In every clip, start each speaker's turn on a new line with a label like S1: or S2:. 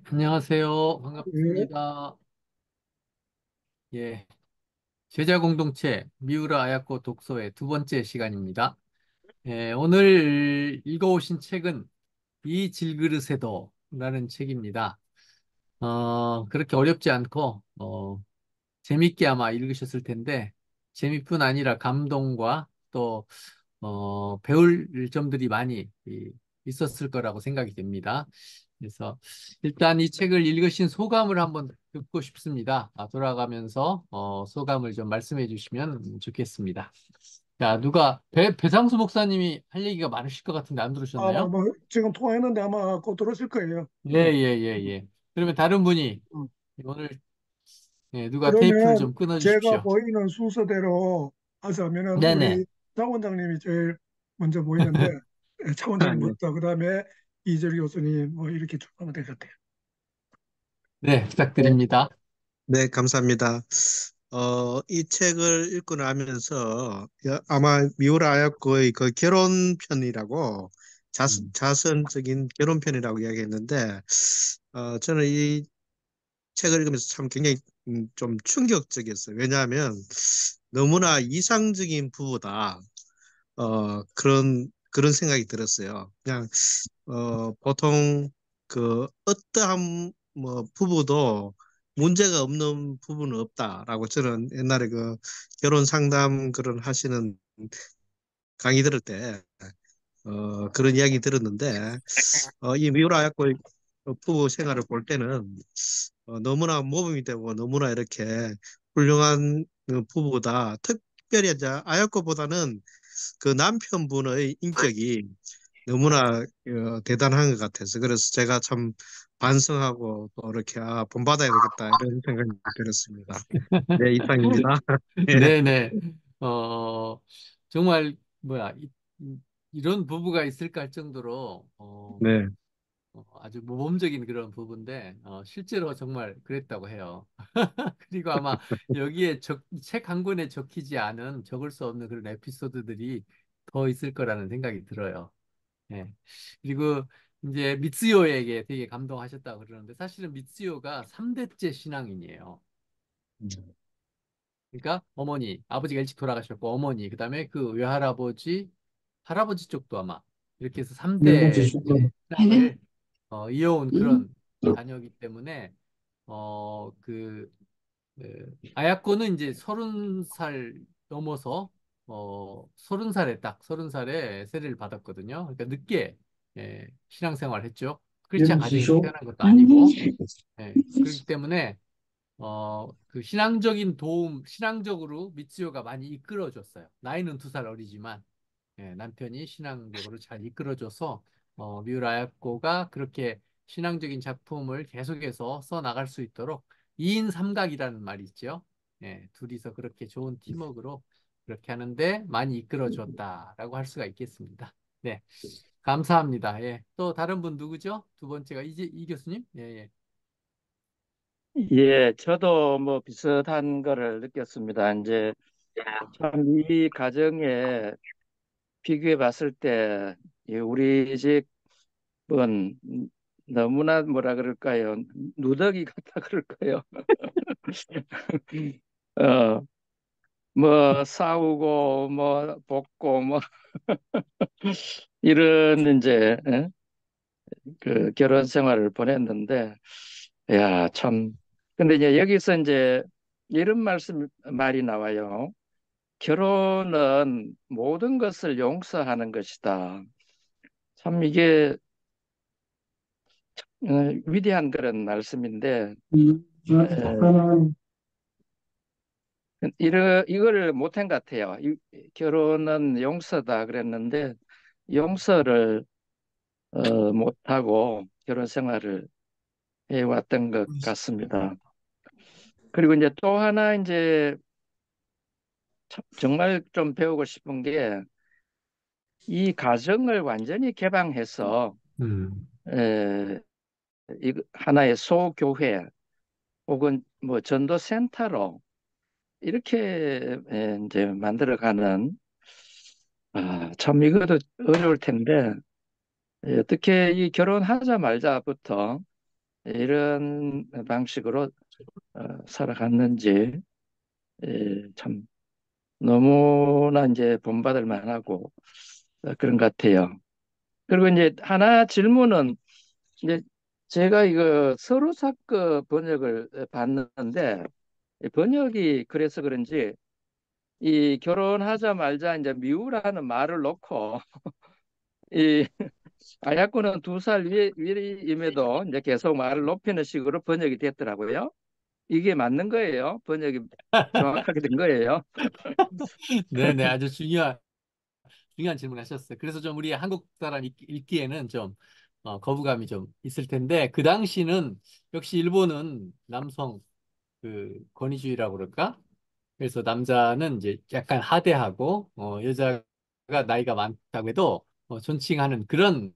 S1: 안녕하세요.
S2: 예.
S1: 반갑습니다. 예. 제자 공동체 미우라 아야코 독서의 두 번째 시간입니다. 예, 오늘 읽어오신 책은 이 질그릇에도라는 책입니다. 그렇게 어렵지 않고 재밌게 아마 읽으셨을 텐데 재미뿐 아니라 감동과 또 배울 점들이 많이 있었을 거라고 생각이 됩니다. 그래서 일단 이 책을 읽으신 소감을 한번 듣고 싶습니다. 돌아가면서 소감을 좀 말씀해 주시면 좋겠습니다. 자, 누가 배상수 목사님이 할 얘기가 많으실 것 같은데 안
S2: 아마
S1: 들으셨나요?
S2: 뭐 지금 통화했는데 아마 곧 들어오실 거예요.
S1: 예, 예, 예, 예. 그러면 다른 분이
S2: 음.
S1: 오늘 누가 테이프를
S2: 그러면
S1: 좀 끊어
S2: 제가
S1: 주십시오.
S2: 보이는 순서대로 하자면은
S1: 네네.
S2: 우리 장 원장님이 제일 먼저 보이는데 장
S1: 네.
S2: 원장님부터 그다음에 이재리 교수님 뭐 이렇게 쭉 하면 될 것 같아요.
S1: 네, 부탁드립니다.
S3: 네, 감사합니다. 이 책을 읽고 나면서 아마 미우라 아야코의 그 결혼편이라고
S1: 음,
S3: 자선적인 결혼편이라고 이야기했는데 저는 이 책을 읽으면서 참 굉장히 좀 충격적이었어요. 왜냐하면 너무나 이상적인 부부다. 그런 생각이 들었어요. 그냥 보통 그 어떠한 뭐 부부도 문제가 없는 부부는 없다라고 저는 옛날에 그 결혼 상담 그런 하시는 강의 들을 때 그런 이야기 들었는데 이 미우라 야코 부부 생활을 볼 때는 너무나 모범이 되고 너무나 이렇게 훌륭한 부부다. 특별히 이제 아야코보다는 그 남편분의 인격이 너무나 대단한 것 같아서 그래서 제가 참 반성하고 또 이렇게 본받아야 되겠다 이런 생각이 들었습니다. 네, 이상입니다. 예.
S1: 네네. 어, 정말, 뭐야, 이런 부부가 있을까 할 정도로,
S3: 네.
S1: 아주 모범적인 그런 부부인데, 실제로 정말 그랬다고 해요. 그리고 아마 여기에 책 한 권에 적히지 않은, 적을 수 없는 그런 에피소드들이 더 있을 거라는 생각이 들어요. 예. 그리고 이제 미츠요에게 되게 감동하셨다고 그러는데, 사실은 미츠요가 3대째 신앙인이에요. 그러니까 어머니, 아버지가 일찍 돌아가셨고 어머니, 그다음에 그 외할아버지, 할아버지 쪽도 아마 이렇게 해서 3대 신앙을 이어온 그런 자녀이기 때문에 그 아야코는 이제 30살 넘어서 30살에 딱 30살에 세례를 받았거든요. 그러니까 늦게 신앙생활을 했죠. 크리스찬 가정에서 태어난 것도 아니고 그렇기 때문에 그 신앙적인 도움, 신앙적으로 미츠요가 많이 이끌어줬어요. 나이는 2살 어리지만, 남편이 신앙적으로 잘 이끌어줘서, 미우라 야코가 그렇게 신앙적인 작품을 계속해서 써 나갈 수 있도록 2인 삼각이라는 말이 있죠. 둘이서 그렇게 좋은 팀워크로 그렇게 하는데 많이 이끌어줬다라고 할 수가 있겠습니다. 네, 감사합니다. 예. 또 다른 분 누구죠? 두 번째가 이 교수님? 예, 예.
S4: 예, 저도 뭐 비슷한 거를 느꼈습니다. 이제 참 이 가정에 비교해 봤을 때 우리 집은 너무나 뭐라 그럴까요? 누더기 같다 그럴까요? 어, 뭐 싸우고 뭐 볶고 뭐 이런 이제 그 결혼 생활을 보냈는데 야, 참. 근데 이제 여기서 이제 이런 말이 나와요. 결혼은 모든 것을 용서하는 것이다. 참 이게 위대한 그런 말씀인데, 에, 이거를 못한 것 같아요. 결혼은 용서다 그랬는데, 용서를 못하고 결혼 생활을 해왔던 것 같습니다. 그리고 이제 또 하나 이제 정말 좀 배우고 싶은 게, 이 가정을 완전히 개방해서
S1: 음.
S4: 에, 하나의 소교회 혹은 뭐 전도센터로 이렇게 이제 만들어가는 참 이것도 어려울 텐데 어떻게 이 결혼하자 말자부터 이런 방식으로 살아갔는지 참 너무나 이제 본받을 만하고 그런 것 같아요. 그리고 이제 하나 질문은 이제 제가 이거 서루사크 번역을 봤는데 이 번역이 그래서 그런지 이 결혼하자 말자 이제 미우라는 말을 놓고 이 아야코는 2살 위임에도 이제 계속 말을 높이는 식으로 번역이 됐더라고요. 이게 맞는 거예요? 번역이 정확하게 된 거예요?
S1: 네네, 아주 중요한 질문 하셨어요. 그래서 좀 우리 한국 사람 읽기에는 좀 거부감이 좀 있을 텐데, 그 당시는 역시 일본은 남성 권위주의라고 그럴까? 그래서 남자는 이제 약간 하대하고, 여자가 나이가 많다고 해도 존칭하는 그런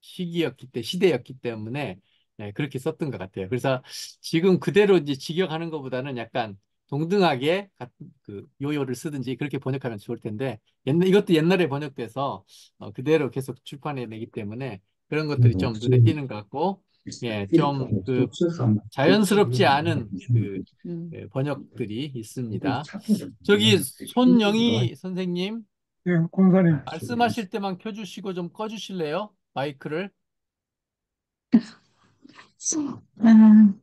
S1: 시대였기 때문에 네, 그렇게 썼던 것 같아요. 그래서 지금 그대로 이제 직역하는 것보다는 약간 동등하게 그 요요를 쓰든지 그렇게 번역하면 좋을 텐데, 이것도 옛날에 번역돼서 그대로 계속 출판해 내기 때문에 그런 것들이 좀 눈에 띄는 것 같고, 예, 좀 자연스럽지 않은 번역들이 있습니다. 저기 손영희 선생님,
S2: 예, 권사님.
S1: 말씀하실 때만 켜주시고 좀 꺼주실래요? 마이크를.
S5: 음,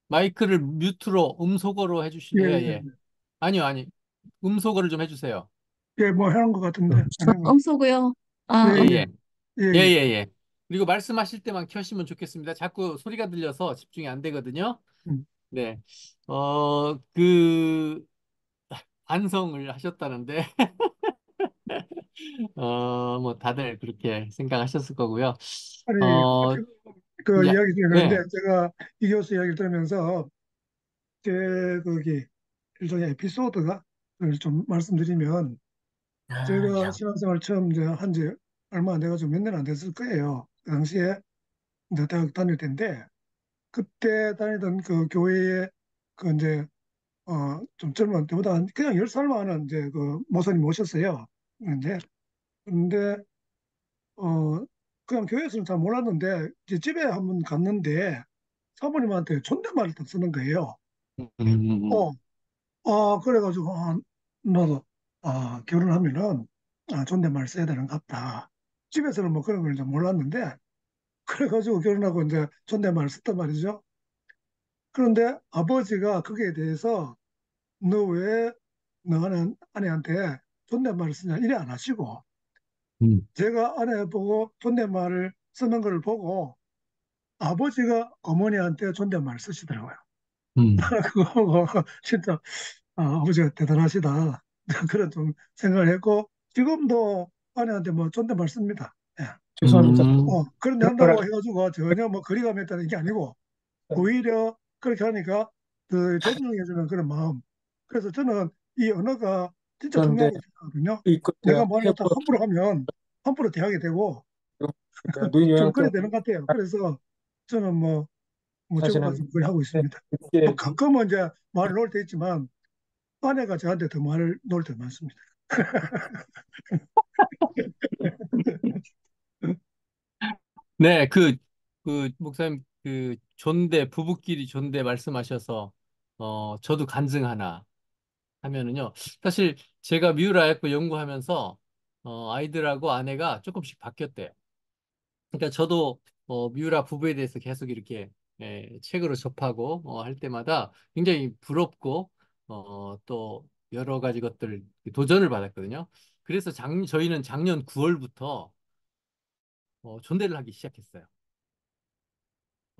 S1: 마이크를 뮤트로 음소거로
S2: 예,
S1: 예,
S2: 예,
S1: 예. 아니요, 아니. 음소거를 좀 해주세요.
S2: 예, 뭐 해놓은 것 같은데 안 해놓은 것
S5: 엄소고요.
S2: 예,
S5: 아,
S1: 예, 예.
S2: 예,
S1: 예,
S2: 예,
S1: 예, 예. 그리고 말씀하실 때만 켜시면 좋겠습니다. 자꾸 소리가 들려서 집중이 안 되거든요.
S2: 음.
S1: 네. 반성을 하셨다는데, 뭐, 다들 그렇게 생각하셨을 거고요.
S2: 아니
S1: 어,
S2: 그
S1: 이제,
S2: 이야기 중에 그런데
S1: 네.
S2: 제가 이 교수 이야기를 들으면서 제 거기 일종의 에피소드가 좀 말씀드리면 제가
S1: 야.
S2: 신앙생활 처음 이제 한 지 얼마 안 돼가지고 몇 년 안 됐을 거예요. 그 당시에 이제 대학 다닐 때인데 그때 다니던 그 교회에 그 이제 좀 젊은 때보다 그냥 10살 많은 이제 그 목사님 오셨어요. 이제 근데 어 그냥 교회에서는 잘 몰랐는데 이제 집에 한번 갔는데 사모님한테 존댓말을 딱 쓰는 거예요.
S1: 음,
S2: 어, 그래가지고 나도 결혼하면은 존댓말 써야 되는 것 같다. 집에서는 뭐 그런 걸 이제 몰랐는데 그래가지고 결혼하고 이제 존댓말을 썼단 말이죠. 그런데 아버지가 거기에 대해서 너 왜 너는 아내한테 존댓말을 쓰냐 이래 안 하시고
S1: 음,
S2: 제가 아내 보고 존댓말을 쓰는 걸 보고 아버지가 어머니한테 존댓말을 쓰시더라고요.
S1: 음,
S2: 그거 보고 진짜 아버지가 대단하시다 그런 좀 생각을 했고 지금도 아내한테 뭐 존댓말 씁니다. 예.
S6: 죄송합니다.
S2: 그런데 한다고 해가지고 전혀 뭐 거리감이 있다는 게 아니고 오히려 그렇게 하니까 더 존중해주는 그런 마음. 그래서 저는 이 언어가 진짜
S6: 그런데
S2: 중요하다고 생각하거든요.
S6: 이거
S2: 내가 뭘
S6: 해보
S2: 갖다 함부로 하면 함부로 대하게 되고
S6: 노인
S2: 좀
S6: 요양 때
S2: 그래야 되는 것 같아요. 그래서 저는 뭐
S6: 사실은
S2: 적어가지고 그걸 하고 있습니다. 뭐
S6: 이렇게
S2: 가끔은 이제 말을 놓을 때 있지만 아내가 저한테 더 말을 놓을 때 많습니다.
S1: 네, 목사님, 부부끼리 존대 말씀하셔서, 저도 간증 하나 하면은요. 사실 제가 미우라एको 연구하면서, 아이들하고 아내가 조금씩 바뀌었대요. 그러니까 저도, 미우라 부부에 대해서 계속 이렇게, 책으로 접하고, 할 때마다 굉장히 부럽고, 또 여러 가지 것들 도전을 받았거든요. 그래서 저희는 작년 9월부터, 존대를 하기 시작했어요.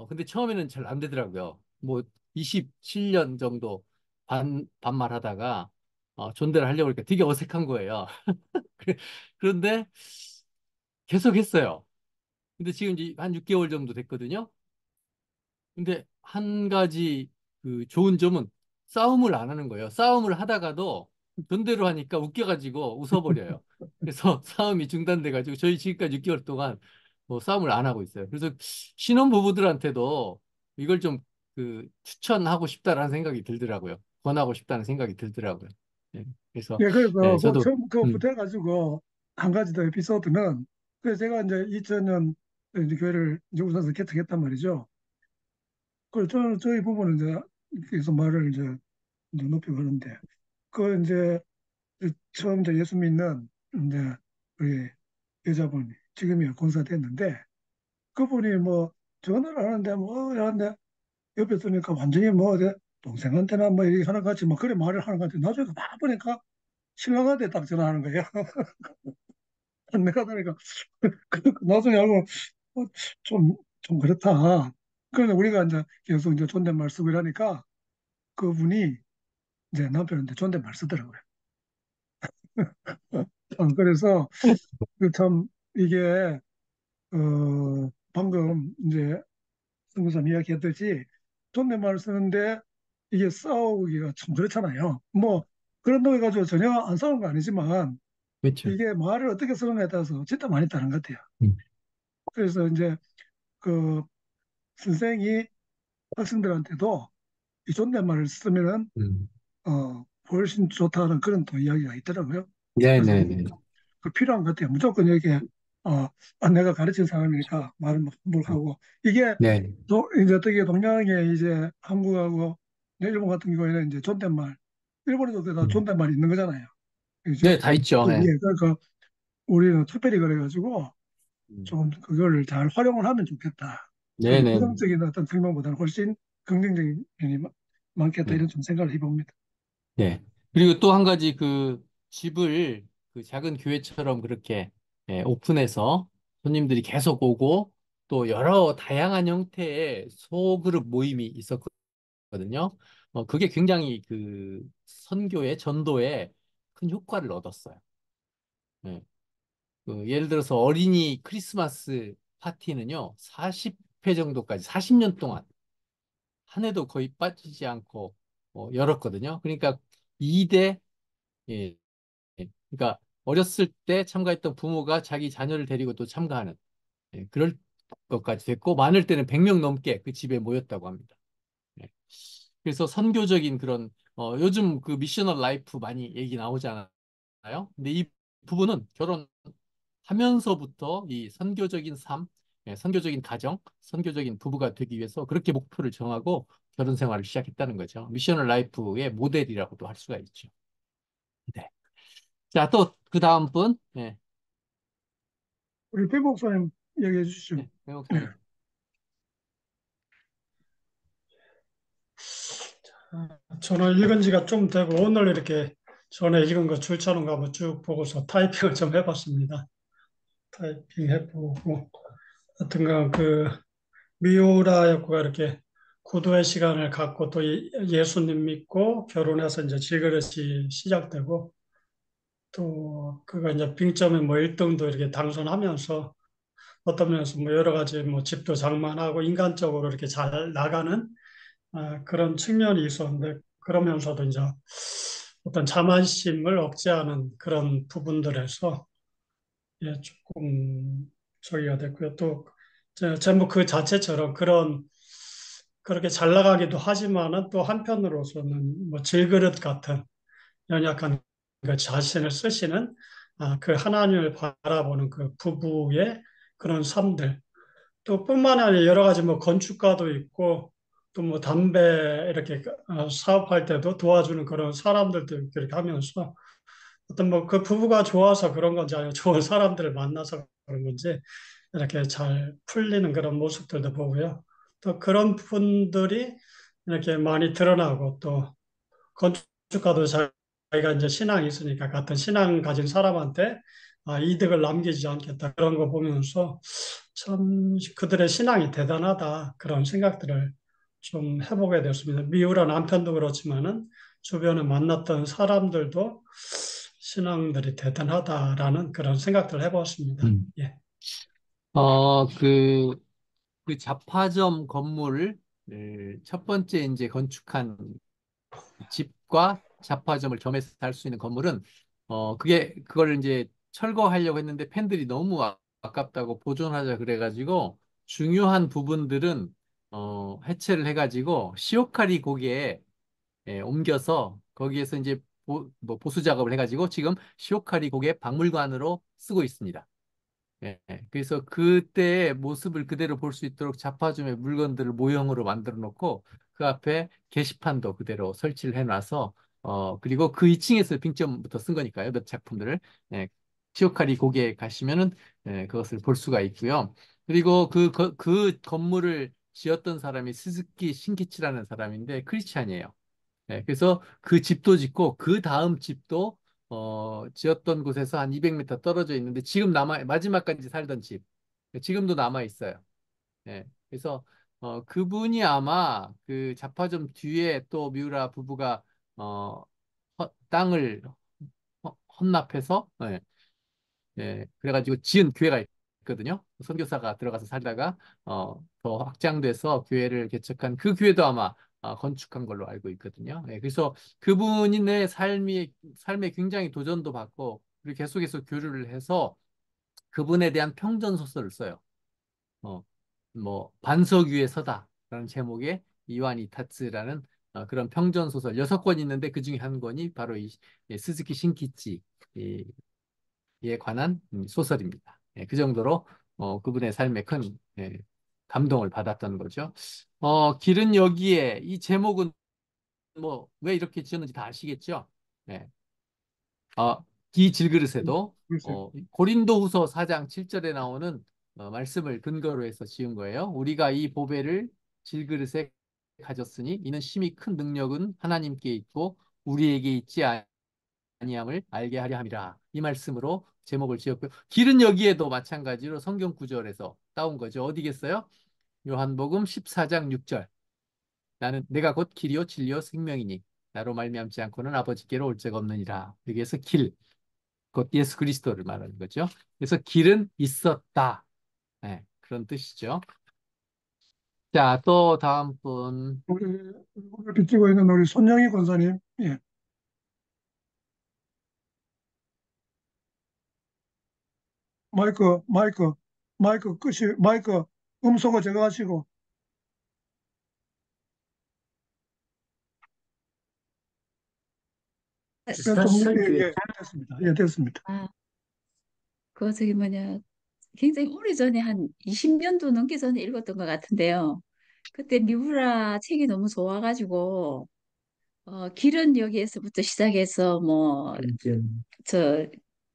S1: 근데 처음에는 잘 안 되더라고요. 뭐 27년 정도 반말하다가 존대를 하려고 하니까 되게 어색한 거예요. 그래- 그런데 계속 했어요. 근데 지금 이제 한 6개월 정도 됐거든요. 근데 한 가지 좋은 점은 싸움을 안 하는 거예요. 싸움을 하다가도 존대로 하니까 웃겨가지고 웃어버려요. 그래서 싸움이 중단돼가지고 저희 지금까지 6개월 동안 뭐 싸움을 안 하고 있어요. 그래서 신혼부부들한테도 이걸 좀 추천하고 싶다라는 생각이 들더라고요. 권하고 싶다는 생각이 들더라고요. 예, 그래서
S2: 예,
S1: 예,
S2: 그래서
S1: 저도
S2: 처음 그
S1: 음,
S2: 붙어가지고 한 가지 더 에피소드는 그래서 제가 이제 2000년 이제 교회를 이제 우선서 개척했단 말이죠. 그래서 저는 저희 부부는 이제 계속 말을 이제 높이고 하는데 그 이제 처음 이제 예수 믿는 이제 우리 여자분이 지금이야 권사 됐는데 그분이 뭐 전화를 하는데 뭐 하는데 옆에 서니까 완전히 뭐 어디 동생한테나 뭐 이렇게 하는 것 같이 막 그래 말을 하는 것 같아. 나중에 막 보니까 신랑한테 딱 전화하는 거예요. 내가 그러니까 나중에 알고 어, 좀, 좀 그렇다. 그런데 우리가 이제 계속 이제 존댓말 쓰고 이러니까 그분이 이제 남편한테 존댓말 쓰더라고요. 그래서 그참 이게 방금 이제 승부사 이야기했듯이 존댓말 쓰는데 이게 싸우기가 참 그렇잖아요. 뭐 그런 거 가지고 전혀 안 싸우는 거 아니지만
S1: 그렇죠.
S2: 이게 말을 어떻게 쓰느냐에 따라서 진짜 많이 다른 것 같아요.
S1: 음.
S2: 그래서 이제 그 선생이 학생들한테도 이 존댓말을 쓰면은
S1: 음.
S2: 훨씬 좋다는 그런 또 이야기가 있더라고요. 그래서
S1: 네네네.
S2: 그 필요한 것 같아요. 무조건 이렇게 어, 내가 가르친 사람이니까 말을 막 함부로 하고 이게
S1: 네.
S2: 또 이제 어떻게 동양에 이제 한국하고 일본 같은 경우에는 이제 존댓말 일본에도 다
S1: 음.
S2: 존댓말이 있는 거잖아요. 그죠?
S1: 네, 다 있죠.
S2: 그
S1: 네.
S2: 위에 그러니까 우리는 특별히 그래가지고
S1: 음.
S2: 좀 그거를 잘 활용을 하면 좋겠다. 좀
S1: 네네.
S2: 부정적인 어떤 측면보다는 훨씬 긍정적인 면이 많겠다
S1: 네.
S2: 이런 좀 생각을 해봅니다.
S1: 네. 그리고 또 한 가지 그 집을 그 작은 교회처럼 그렇게 오픈해서 손님들이 계속 오고 또 여러 다양한 형태의 소그룹 모임이 있었거든요. 그게 굉장히 그 선교의 전도에 큰 효과를 얻었어요. 네. 그 예를 들어서 어린이 크리스마스 파티는요, 40회 정도까지 40년 동안 한 해도 거의 빠지지 않고 열었거든요. 그러니까 2대 예, 그러니까 어렸을 때 참가했던 부모가 자기 자녀를 데리고 또 참가하는 그럴 것까지 됐고 많을 때는 100명 넘게 그 집에 모였다고 합니다. 예. 그래서 선교적인 그런 요즘 그 미셔널 라이프 많이 얘기 나오잖아요. 근데 이 부분은 결혼하면서부터 이 선교적인 삶, 선교적인 가정, 선교적인 부부가 되기 위해서 그렇게 목표를 정하고 결혼 생활을 시작했다는 거죠. 미셔널 라이프의 모델이라고도 할 수가 있죠. 네. 자, 또 그 다음 분. 네.
S2: 우리 배 목사님 얘기해 주시죠.
S1: 네, 배
S2: 네.
S1: 목사님.
S6: 저는 읽은 지가 좀 되고 오늘 이렇게 전에 읽은 거 줄쳐놓은 거 한번 쭉 보고서 타이핑을 좀 해봤습니다. 타이핑 해보고 하여튼간 그 미우라 역구가 이렇게 구도의 시간을 갖고 또 예수님 믿고 결혼해서 이제 질그릇이 시작되고 또 그가 이제 빙점에 뭐 1등도 이렇게 당선하면서 어떤 면에서 뭐 여러 가지 뭐 집도 장만하고 인간적으로 이렇게 잘 나가는 그런 측면이 있었는데 그러면서도 이제 어떤 자만심을 억제하는 그런 부분들에서 예, 조금 저기가 됐고요. 또 전부 그 자체처럼 그렇게 잘 나가기도 하지만은 또 한편으로서는 뭐 질그릇 같은 연약한 그 자신을 쓰시는 그 하나님을 바라보는 그 부부의 그런 삶들 또 뿐만 아니라 여러 가지 뭐 건축가도 있고 또 뭐 담배 이렇게 사업할 때도 도와주는 그런 사람들도 있고 이렇게 하면서 어떤 뭐 그 부부가 좋아서 그런 건지 아니면 좋은 사람들을 만나서 그런 건지 이렇게 잘 풀리는 그런 모습들도 보고요. 또 그런 분들이 이렇게 많이 드러나고 또 건축가도 자기가 이제 신앙이 있으니까 같은 신앙 가진 사람한테 이득을 남기지 않겠다 그런 거 보면서 참 그들의 신앙이 대단하다 그런 생각들을 좀 해보게 됐습니다. 미우라 남편도 그렇지만은 주변에 만났던 사람들도 신앙들이 대단하다라는 그런 생각들을 해보았습니다.
S1: 음.
S6: 예.
S1: 그 잡화점 건물을 첫 번째 이제 건축한 집과 잡화점을 겸해서 살 수 있는 건물은 그걸 이제 철거하려고 했는데 팬들이 너무 아깝다고 보존하자 그래가지고 중요한 부분들은 해체를 해가지고 시오카리 고개에 옮겨서 거기에서 이제 뭐 보수 작업을 해가지고 지금 시오카리 고개 박물관으로 쓰고 있습니다. 예, 예. 그래서 그때의 모습을 그대로 볼 수 있도록 자파점의 물건들을 모형으로 만들어 놓고 그 앞에 게시판도 그대로 설치를 해놔서 그리고 그 2층에서 빙점부터 쓴 거니까요. 몇 작품들을. 예, 시오카리 고개에 가시면은 그것을 볼 수가 있고요. 그리고 그 건물을 지었던 사람이 스즈키 신키치라는 사람인데 크리스찬이에요. 네, 그래서 그 집도 짓고 그 다음 집도 지었던 곳에서 한 200m 떨어져 있는데 지금 마지막까지 살던 집 지금도 남아 있어요. 네, 그래서 그분이 아마 그 자파점 뒤에 또 미우라 부부가 어, 땅을 헌납해서 그래가지고 지은 교회가 있거든요. 선교사가 들어가서 살다가 더 확장돼서 교회를 개척한 그 교회도 아마 건축한 걸로 알고 있거든요. 그래서 그분의 삶에 굉장히 도전도 받고 그리고 계속해서 교류를 해서 그분에 대한 평전 소설을 써요. 어, 뭐 반석 위에 서다라는 제목의 이완 이타츠라는 그런 평전 소설 6권 있는데 그 중에 한 권이 바로 이 스즈키 신키치 에 관한 소설입니다. 그 정도로 그분의 삶에 큰 감동을 받았던 거죠. 길은 여기에 이 제목은 뭐 왜 이렇게 지었는지 다 아시겠죠? 예. 이 질그릇에도
S2: 글쎄요.
S1: 고린도후서 4장 7절에 나오는 말씀을 근거로 해서 지은 거예요. 우리가 이 보배를 질그릇에 가졌으니 이는 심히 큰 능력은 하나님께 있고 우리에게 있지 아니함을 알게 하려 함이라. 이 말씀으로 제목을 지었고요. 길은 여기에도 마찬가지로 성경 구절에서 따온 거죠. 어디겠어요? 요한복음 14장 6절. 나는 내가 곧 길이요 진리요 생명이니 나로 말미암지 않고는 아버지께로 올 자가 없느니라. 여기에서 길, 곧 예수 그리스도를 말하는 거죠. 그래서 길은 있었다. 네, 그런 뜻이죠. 자, 또 다음 분.
S2: 우리 비치고 있는 우리 손영희 권사님, 예. 마이크, 마이크, 마이크 음소거 제거하시고, 예, 됐습니다. 예, 됐습니다.
S5: 아, 그거 저기 뭐냐, 굉장히 오래전에 한 20년도 넘게 전에 읽었던 것 같은데요. 그때 미우라 책이 너무 좋아가지고, 길은 여기에서부터 시작해서 뭐, 저,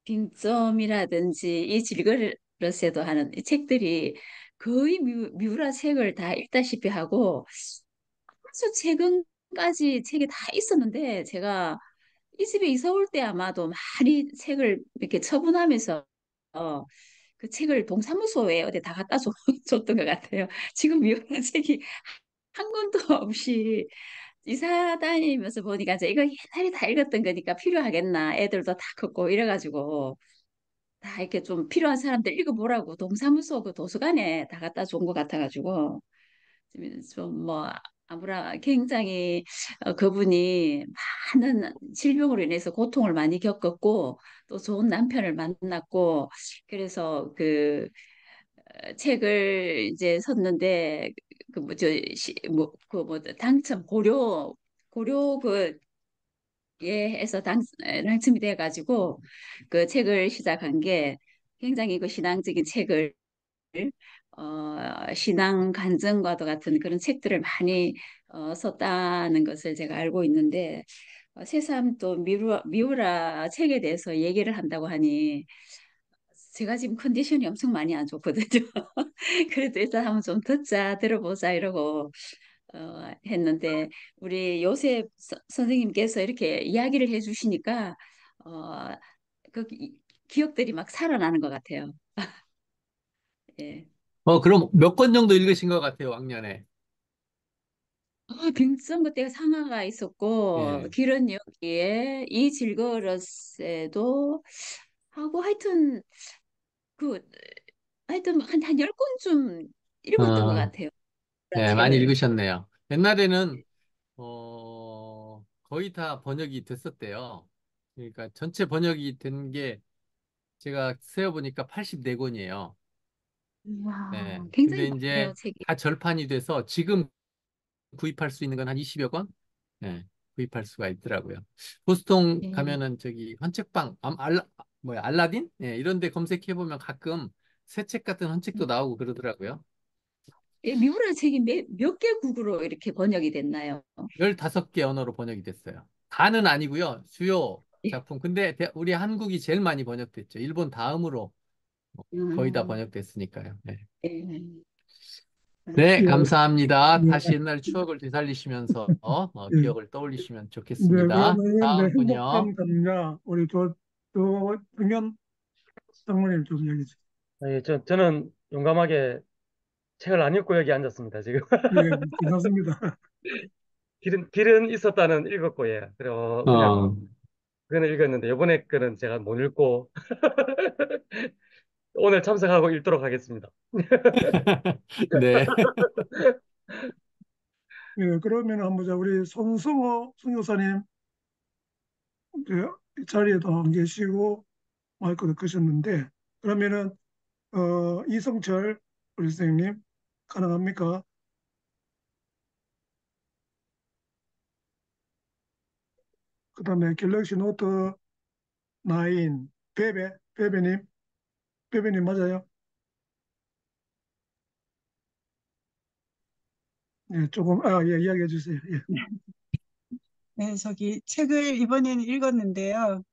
S5: 빙점이라든지 이 질그릇에도 하는 이 책들이 거의 미우라 책을 다 읽다시피 하고, 아주 최근까지 책이 다 있었는데, 제가 이 집에 이사 올 때 아마도 많이 책을 이렇게 처분하면서 그 책을 동사무소에 어디 다 갖다 줬던 것 같아요. 지금 미용한 책이 한 권도 없이 이사 다니면서 보니까 이제 이거 옛날에 다 읽었던 거니까 필요하겠나. 애들도 다 컸고 이래가지고 다 이렇게 좀 필요한 사람들 읽어보라고 동사무소 그 도서관에 다 갖다 준 것 같아가지고 좀 뭐 아무라 굉장히 그분이 많은 질병으로 인해서 고통을 많이 겪었고 또 좋은 남편을 만났고 그래서 그 책을 이제 섰는데 그 뭐저 뭐그 당첨 고려 그 예에서 당첨이 돼가지고 그 책을 시작한 게 굉장히 그 신앙적인 책을 신앙 간증과도 같은 그런 책들을 많이 썼다는 것을 제가 알고 있는데 새삼 또 미우라 책에 대해서 얘기를 한다고 하니 제가 지금 컨디션이 엄청 많이 안 좋거든요. 그래도 일단 한번 좀 듣자, 들어보자 이러고 했는데 우리 요셉 선생님께서 이렇게 이야기를 해주시니까 어, 그 기억들이 막 살아나는 것 같아요. 예.
S1: 그럼 몇 권 정도 읽으신 것 같아요, 왕년에.
S5: 빙성 그때 상하가 있었고
S1: 예.
S5: 길은 여기에 이 질거릇에도 하고 그 하여튼 한 10권쯤 읽었던 것
S1: 어,
S5: 같아요.
S1: 예, 많이
S5: 책을.
S1: 읽으셨네요. 옛날에는 거의 다 번역이 됐었대요. 그러니까 전체 번역이 된 게 제가 세어보니까 84권이에요. 네.
S5: 와, 굉장히
S1: 근데
S5: 많네요,
S1: 이제
S5: 책이.
S1: 다 절판이 돼서 지금 구입할 수 있는 건 한 20여 권? 네. 구입할 수가 있더라고요. 보스통
S5: 예.
S1: 가면은 저기 헌책방, 뭐야, 알라딘? 네. 이런 데 검색해보면 가끔 새 책 같은 헌책도 나오고 그러더라고요.
S5: 미우라 책이 몇 개국으로 이렇게 번역이 됐나요?
S1: 15개 언어로 번역이 됐어요. 다는 아니고요. 주요
S5: 예.
S1: 작품. 근데 우리 한국이 제일 많이 번역됐죠. 일본 다음으로 거의 다
S5: 음,
S1: 번역됐으니까요. 네.
S5: 예.
S1: 네,
S2: 예,
S1: 감사합니다. 다시
S2: 예,
S1: 옛날 추억을 되살리시면서
S2: 예.
S1: 기억을 떠올리시면
S2: 네,
S1: 좋겠습니다.
S2: 그러면 이제
S1: 다음
S2: 행복한
S1: 분요.
S2: 감자 우리 또 등현 장모님 좀 얘기 좀.
S7: 예, 저는 용감하게 책을 안 읽고 여기 앉았습니다, 지금.
S2: 예, 괜찮습니다.
S7: 길은 있었다는 읽었고, 예. 그리고 그냥,
S1: 어,
S7: 그거는 읽었는데, 이번에 거는 제가 못 읽고, 오늘 참석하고 읽도록 하겠습니다.
S1: 네.
S2: 예, 그러면 한번 우리 손승호 선교사님 이제 이 자리에도 안 계시고 마이크도 끄셨는데 그러면은 이성철 우리 선생님 가능합니까? 그다음에 갤럭시 노트 9 베베님 맞아요? 예, 조금 예, 이야기해 주세요. 예.
S8: 네, 저기 책을 이번에는 읽었는데요.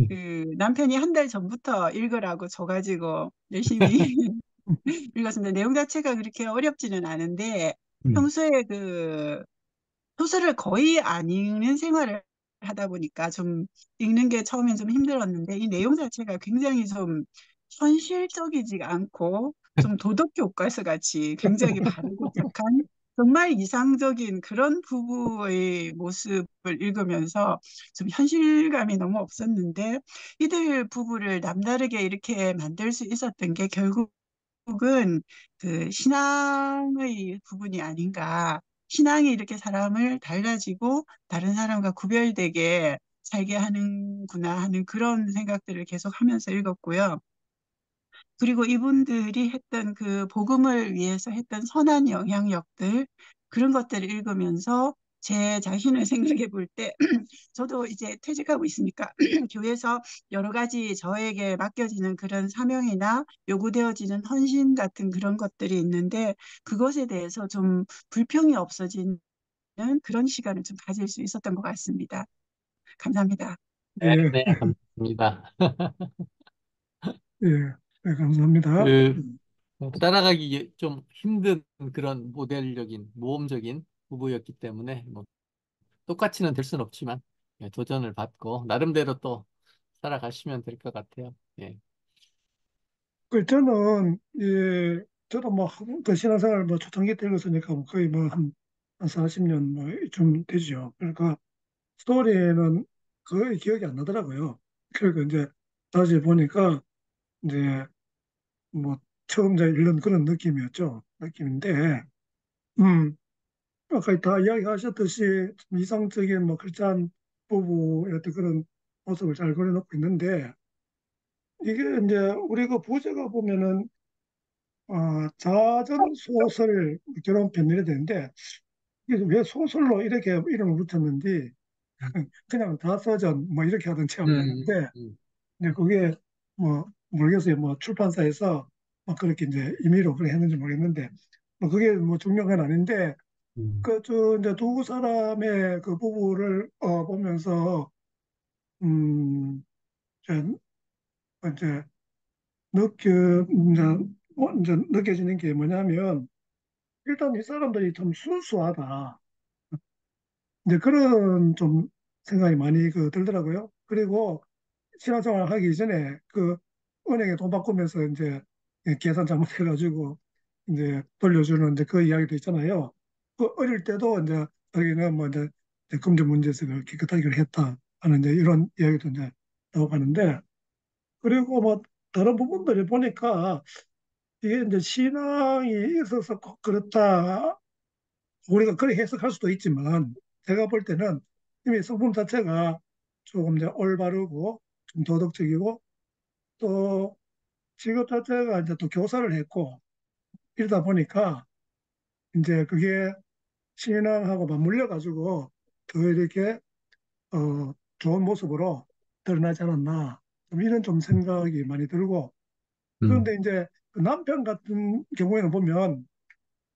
S8: 그 남편이 한 달 전부터 읽으라고 줘가지고 열심히 읽었습니다. 내용 자체가 그렇게 어렵지는 않은데 평소에 그 소설을 거의 안 읽는 생활을 하다 보니까 좀 읽는 게 처음엔 좀 힘들었는데 이 내용 자체가 굉장히 좀 현실적이지가 않고 좀 도덕 교과서 같이 굉장히 바르고 착한 정말 이상적인 그런 부부의 모습을 읽으면서 좀 현실감이 너무 없었는데 이들 부부를 남다르게 이렇게 만들 수 있었던 게 결국은 그 신앙의 부분이 아닌가. 신앙이 이렇게 사람을 달라지고 다른 사람과 구별되게 살게 하는구나 하는 그런 생각들을 계속 하면서 읽었고요. 그리고 이분들이 했던 그 복음을 위해서 했던 선한 영향력들, 그런 것들을 읽으면서 제 자신을 생각해 볼 때, 저도 이제 퇴직하고 있으니까 교회에서 여러 가지 저에게 맡겨지는 그런 사명이나 요구되어지는 헌신 같은 그런 것들이 있는데, 그것에 대해서 좀 불평이 없어지는 그런 시간을 좀 가질 수 있었던 것 같습니다. 감사합니다.
S2: 예,
S1: 네, 감사합니다.
S2: 예, 네, 감사합니다.
S1: 그, 따라가기 좀 힘든 그런 모델적인, 모험적인 부부였기 때문에, 뭐, 똑같이는 될 수는 없지만, 도전을 받고, 나름대로 또 살아가시면 될 것 같아요. 예.
S2: 저는 예, 저도 뭐그 신앙생활 뭐 초창기 때 읽었으니까 뭐 거의 한 40년 뭐좀 되죠. 그러니까 스토리는 거의 기억이 안 나더라고요. 그리고 이제 다시 보니까 이제 뭐 처음 잘 읽는 그런 느낌이었죠. 느낌인데, 음, 아까 다 이야기하셨듯이 좀 이상적인 뭐 글자 부부의 어떤 그런 모습을 잘 그려놓고 있는데, 이게 이제 우리 그 부제가 보면은 자전 소설 결혼 편이라 되는데 이게 왜 소설로 이렇게 이름을 붙였는지 그냥 다서전 뭐 이렇게 하던 체험이
S1: 음,
S2: 되는데
S1: 음,
S2: 근데 그게 뭐 모르겠어요. 뭐 출판사에서 막 그렇게 이제 임의로 그렇게 했는지 모르겠는데 뭐 그게 뭐 중요한 건 아닌데
S1: 음,
S2: 그저 이제 두 사람의 그 부부를 보면서 음 이제 이제 느껴 이제 이제 느껴지는 게 뭐냐면 일단 이 사람들이 좀 순수하다. 이제 그런 좀 생각이 많이 들더라고요. 그리고 신앙생활 하기 전에 그 은행에 돈 바꾸면서 이제 계산 잘못해가지고 이제 돌려주는 이제 그 이야기도 있잖아요. 그 어릴 때도 이제 자기는 뭐 이제 금전 문제에서 깨끗하게 했다 하는 이제 이런 이야기도 이제 나오고 하는데 그리고 뭐 다른 부분들을 보니까 이게 이제 신앙이 있어서 꼭 그렇다 우리가 그렇게 해석할 수도 있지만 제가 볼 때는 이미 성품 자체가 조금 이제 올바르고 좀 도덕적이고 또 직업 자체가 이제 또 교사를 했고 이러다 보니까 이제 그게 신앙하고 맞물려 가지고 더 이렇게 좋은 모습으로 드러나지 않았나 좀 이런 좀 생각이 많이 들고
S1: 음,
S2: 그런데 이제 그 남편 같은 경우에는 보면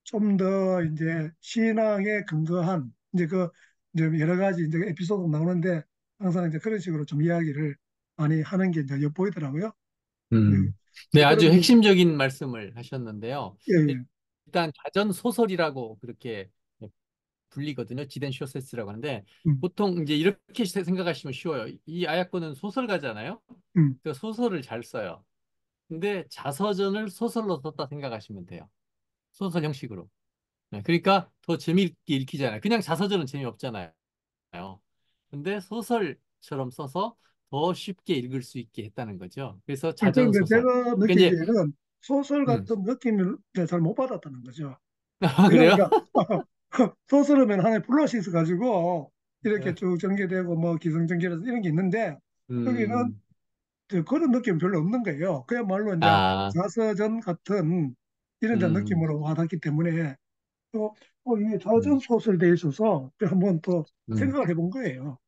S2: 좀 더 이제 신앙에 근거한 이제 그 이제 여러 가지 이제 에피소드 나오는데 항상 이제 그런 식으로 좀 이야기를 많이 하는 게 이제 엿보이더라고요. 네.
S1: 네, 아주
S2: 그러면
S1: 핵심적인 말씀을 하셨는데요.
S2: 예, 예.
S1: 일단 자전 소설이라고 그렇게 불리거든요. 지된 쇼세스라고 하는데
S2: 음,
S1: 보통 이제 이렇게 생각하시면 쉬워요. 이 아야코는 소설가잖아요.
S2: 음.
S1: 그 소설을 잘 써요. 근데 자서전을 소설로 썼다 생각하시면 돼요. 소설 형식으로. 네, 그러니까 더 재미있게 읽히잖아요. 그냥 자서전은 재미없잖아요. 근데 소설처럼 써서 더 쉽게 읽을 수 있게 했다는 거죠. 그래서 자전
S2: 그런데
S1: 소설.
S2: 제가
S1: 그러니까 이제
S2: 느끼기에는 소설
S1: 음.
S2: 같은 느낌을 잘 못 받았다는 거죠.
S1: 그래요?
S2: 왜냐하니까 소설이면 하나의 플롯이 있어 가지고 이렇게
S1: 네.
S2: 쭉 전개되고 뭐 기승전결해서 이런 게 있는데 여기는
S1: 음.
S2: 그런 느낌 별로 없는 거예요. 그야말로 이제
S1: 아.
S2: 자서전 같은 이런 데
S1: 음.
S2: 느낌으로 와닿기 때문에 또 이게 자서전
S1: 음.
S2: 소설에 있어서 한번 또
S1: 음.
S2: 생각을 해본 거예요.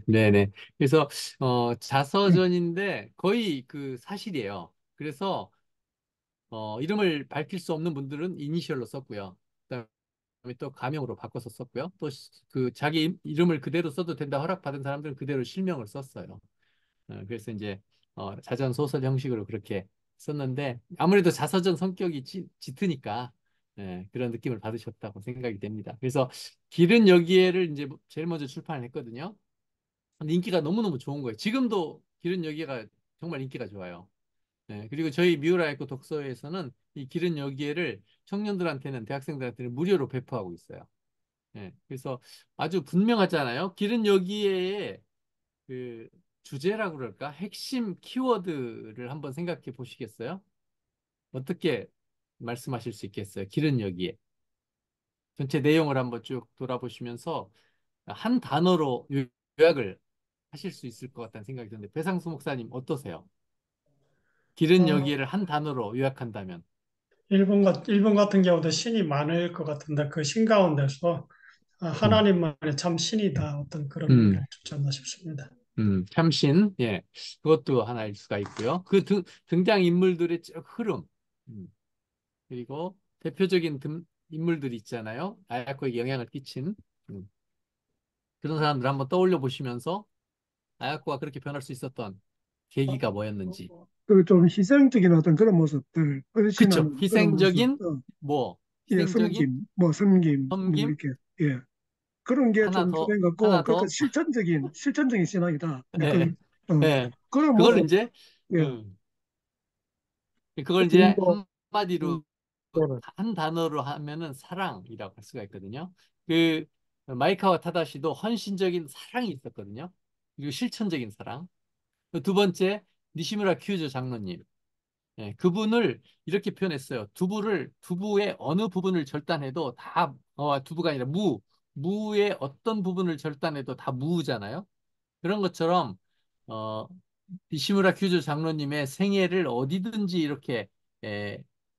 S1: 네네. 그래서,
S2: 음,
S1: 자서전인데 거의 그 사실이에요. 그래서, 이름을 밝힐 수 없는 분들은 이니셜로 썼고요. 그다음에 또 가명으로 바꿔서 썼고요. 또 그 자기 이름을 그대로 써도 된다 허락받은 사람들은 그대로 실명을 썼어요. 그래서 이제, 자전 소설 형식으로 그렇게 썼는데 아무래도 자서전 성격이 짙으니까, 그런 느낌을 받으셨다고 생각이 됩니다. 그래서 길은 여기에를 이제 제일 먼저 출판을 했거든요. 근데 인기가 너무너무 좋은 거예요. 지금도 길은 여기가 정말 인기가 좋아요. 그리고 저희 미우라에코 독서회에서는 이 길은 여기에를 청년들한테는 대학생들한테는 무료로 배포하고 있어요. 그래서 아주 분명하잖아요. 길은 여기에의 그 주제라고 그럴까? 핵심 키워드를 한번 생각해 보시겠어요? 어떻게 말씀하실 수 있겠어요? 길은 여기에. 전체 내용을 한번 쭉 돌아보시면서 한 단어로 요약을 하실 수 있을 것 같다는 생각이 드는데 배상수 목사님 어떠세요? 길은
S6: 어,
S1: 여기에를 한 단어로 요약한다면.
S6: 일본 같은 경우도 신이 많을 것 같은데 그 신 가운데서
S1: 음,
S6: 하나님만의 참 신이다 어떤 그런 의미를
S1: 음,
S6: 주지 않나 싶습니다.
S1: 참신, 예, 그것도 하나일 수가 있고요. 그 등장 인물들의 쭉 흐름, 음, 그리고 대표적인 인물들이 있잖아요. 아야코에게 영향을 끼친 음, 그런 사람들 한번 떠올려 보시면서 아야코가 그렇게 변할 수 있었던 계기가 뭐였는지.
S2: 그 좀 희생적인 어떤 그런 모습들,
S1: 그쵸?
S2: 헌신하는 그런 모습,
S1: 희생적인 뭐
S2: 예,
S1: 희생적인
S2: 섬김, 뭐 섬김, 뭐
S1: 섬김
S2: 이렇게, 예, 그런 게
S1: 하나
S2: 좀
S1: 더
S2: 주된 것 같고,
S1: 하나
S2: 그러니까
S1: 더
S2: 실천적인 신앙이다. 이제
S1: 예, 예.
S2: 그런
S1: 그걸
S2: 모습,
S1: 이제
S2: 예,
S1: 음, 그걸 이제
S2: 주님도,
S1: 한마디로
S2: 음, 네.
S1: 한 단어로 하면은 사랑이라고 할 수가 있거든요. 그 마이카와 타다시도 헌신적인 사랑이 있었거든요. 그리고 실천적인 사랑. 그두 번째 니시무라 큐즈 장로님. 그분을 이렇게 표현했어요. 두부의 어느 부분을 절단해도 다 두부가 아니라 무의 어떤 부분을 절단해도 다 무잖아요. 그런 것처럼 어, 니시무라 큐즈 장로님의 생애를 어디든지 이렇게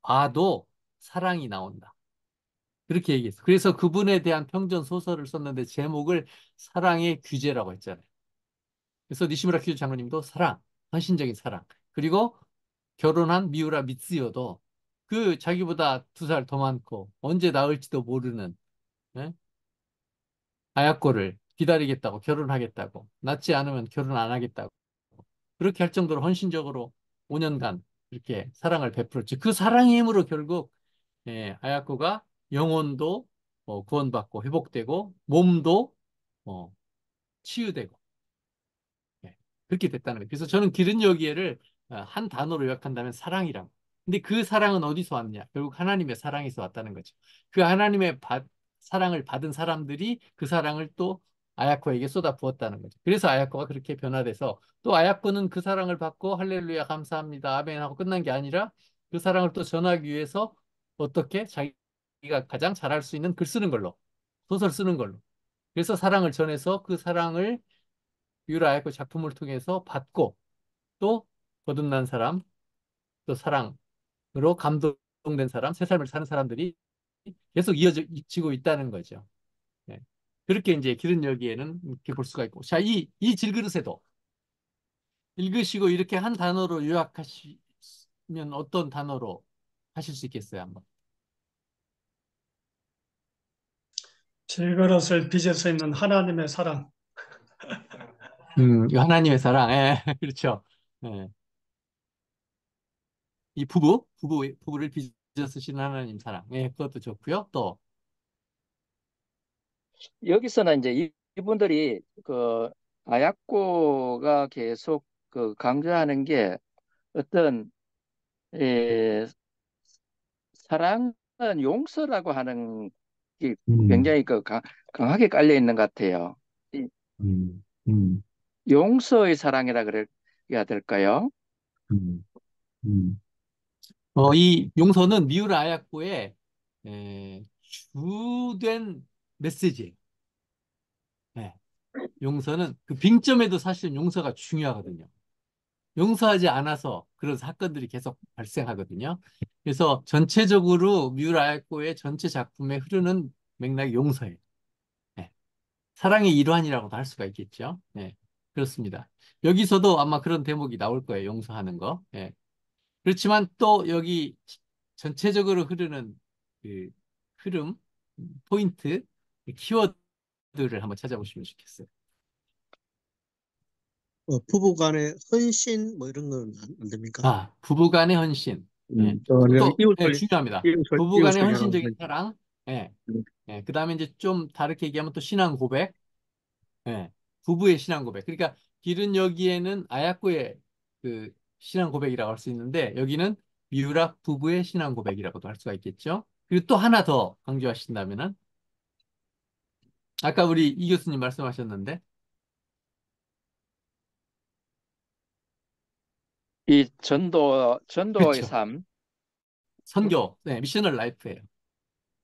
S1: 봐도 사랑이 나온다. 그렇게 얘기했어. 그래서 그분에 대한 평전 소설을 썼는데 제목을 사랑의 규제라고 했잖아요. 그래서 니시무라 큐즈 장로님도 사랑, 헌신적인 사랑. 그리고 결혼한 미우라 미츠요도 그 자기보다 2살 더 많고 언제 낳을지도 모르는 예? 아야코를 기다리겠다고 결혼하겠다고 낳지 않으면 결혼 안 하겠다고 그렇게 할 정도로 헌신적으로 5년간 이렇게 사랑을 베풀었죠. 그 사랑의 힘으로 결국 아야코가 영혼도 구원받고 회복되고 몸도 어, 치유되고 예, 그렇게 됐다는 거예요. 그래서 저는 기른 여기에를 한 단어로 요약한다면 사랑이라고. 근데 그 사랑은 어디서 왔냐? 결국 하나님의 사랑에서 왔다는 거죠. 그 하나님의 사랑을 받은 사람들이 그 사랑을 또 아야코에게 쏟아 부었다는 거죠. 그래서 아야코가 그렇게 변화돼서 또 아야코는 그 사랑을 받고 할렐루야 감사합니다 아멘 하고 끝난 게 아니라 그 사랑을 또 전하기 위해서 어떻게 자기가 가장 잘할 수 있는 글 쓰는 걸로 소설 쓰는 걸로 그래서 사랑을 전해서 그 사랑을 유라의 작품을 통해서 받고 또 거듭난 사람, 또 사랑으로 감동된 사람, 새 삶을 사는 사람들이 계속 이어지고 있다는 거죠. 네. 그렇게 이제 기른 여기에는 이렇게 볼 수가 있고. 자, 이 질그릇에도 읽으시고 이렇게 한 단어로 요약하시면 어떤 단어로 하실 수 있겠어요, 한번?
S6: 질그릇을 빚에서 있는 하나님의 사랑.
S1: 이거 하나님의 사랑. 예, 그렇죠. 예. 이 부부를 빚어 쓰시는 하나님 사랑. 예, 그것도 좋고요. 또,
S4: 여기서는 이제 이분들이 그 아약고가 계속 그 강조하는 게 어떤 에, 사랑은 용서라고 하는 게
S1: 음,
S4: 굉장히 강하게 깔려 있는 것 같아요. 이
S1: 음, 음,
S4: 용서의 사랑이라 그래야 될까요?
S1: 음, 음. 이 용서는 미우라 아야코의 주된 메시지예요. 예. 용서는 그 빙점에도 사실 용서가 중요하거든요. 용서하지 않아서 그런 사건들이 계속 발생하거든요. 그래서 전체적으로 미우라 아야코의 전체 작품에 흐르는 맥락이 용서예요. 예. 사랑의 일환이라고도 할 수가 있겠죠. 예. 그렇습니다. 여기서도 아마 그런 대목이 나올 거예요. 용서하는 거. 예. 그렇지만 또 여기 전체적으로 흐르는 그 흐름, 포인트, 키워드를 한번 찾아보시면 좋겠어요.
S3: 부부 간의 헌신 뭐 이런 건 안 됩니까?
S1: 아, 부부간의 헌신. 예.
S3: 그냥
S1: 그것도 예, 중요합니다. 부부간의
S3: 이웃을 향한
S1: 헌신적인
S3: 헌신.
S1: 사랑. 예.
S3: 음,
S1: 예. 그 다음에 이제 좀 다르게 얘기하면 또 신앙 고백. 예. 부부의 신앙 고백. 그러니까 길은 여기에는 아야코의 그 신앙 고백이라고 할 수 있는데 여기는 미우라 부부의 신앙 고백이라고도 할 수가 있겠죠. 그리고 또 하나 더 강조하신다면은 아까 우리 이 교수님 말씀하셨는데
S4: 이 전도의
S1: 그렇죠.
S4: 삶,
S1: 선교, 네, 미셔널 라이프예요.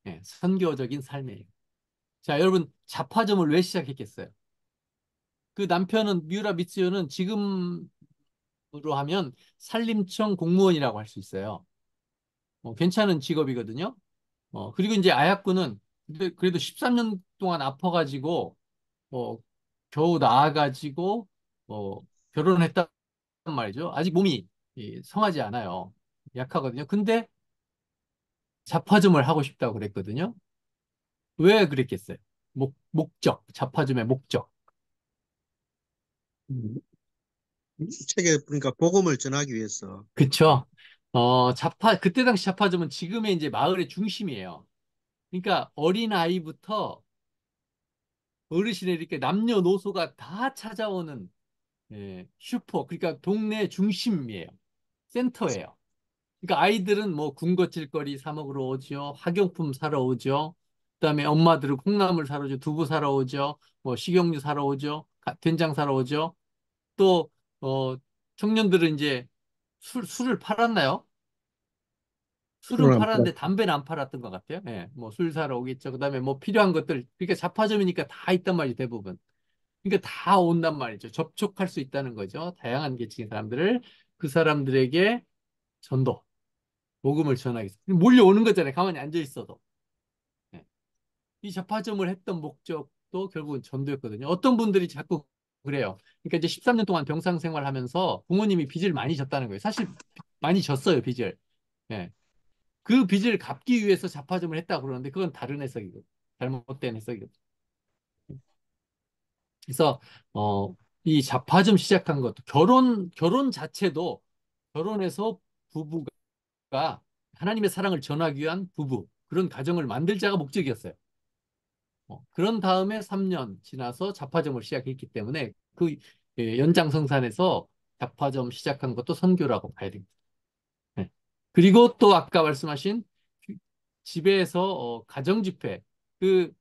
S1: 네, 선교적인 삶이에요. 자, 여러분 자파점을 왜 시작했겠어요? 그 남편은 미우라 미츠요는 지금으로 하면 산림청 공무원이라고 할 수 있어요. 괜찮은 직업이거든요. 그리고 이제 아야쿠는 그래도 13년 동안 아파가지고 어, 겨우 나아가지고 결혼했단 말이죠. 아직 몸이 성하지 않아요. 약하거든요. 근데 자파점을 하고 싶다고 그랬거든요. 왜 그랬겠어요? 목적, 자파점의 목적.
S3: 음, 책에 보니까 복음을 전하기 위해서.
S1: 그쵸? 그때 당시 자파점은 지금의 이제 마을의 중심이에요. 그러니까 어린아이부터 어르신에 이렇게 남녀노소가 다 찾아오는 그러니까 동네 중심이에요. 센터예요. 그러니까 아이들은 뭐 군것질거리 사 먹으러 오죠. 학용품 사러 오죠. 그다음에 엄마들은 콩나물 사러 오죠. 두부 사러 오죠. 뭐 식용유 사러 오죠. 된장 사러 오죠. 또 청년들은 이제 술을 팔았나요? 술은
S3: 그런
S1: 팔았는데 담배는 안 팔았던 것 같아요. 예, 뭐 술 사러 오겠죠. 그다음에 뭐 필요한 것들, 그러니까 잡화점이니까 다 있단 말이죠, 대부분. 그러니까 다 온단 말이죠. 접촉할 수 있다는 거죠. 다양한 계층의 사람들을 그 사람들에게 전도, 복음을 전하기 위해서 몰려오는 거잖아요. 가만히 앉아 있어도. 예. 이 잡화점을 했던 목적도 결국은 전도였거든요. 어떤 분들이 자꾸 그래요. 그러니까 이제 13년 동안 병상 생활하면서 부모님이 빚을 많이 졌다는 거예요. 사실 많이 졌어요, 빚을. 예. 그 빚을 갚기 위해서 자파점을 했다고 그러는데 그건 다른 해석이고 잘못된 해석이거든요. 그래서 이 자파점 시작한 것도 결혼 자체도 결혼해서 부부가 하나님의 사랑을 전하기 위한 부부 그런 가정을 만들자가 목적이었어요. 그런 다음에 3년 지나서 자파점을 시작했기 때문에 그 연장성산에서 자파점 시작한 것도 선교라고 봐야 됩니다. 네. 그리고 또 아까 말씀하신 집에서 가정 집회 그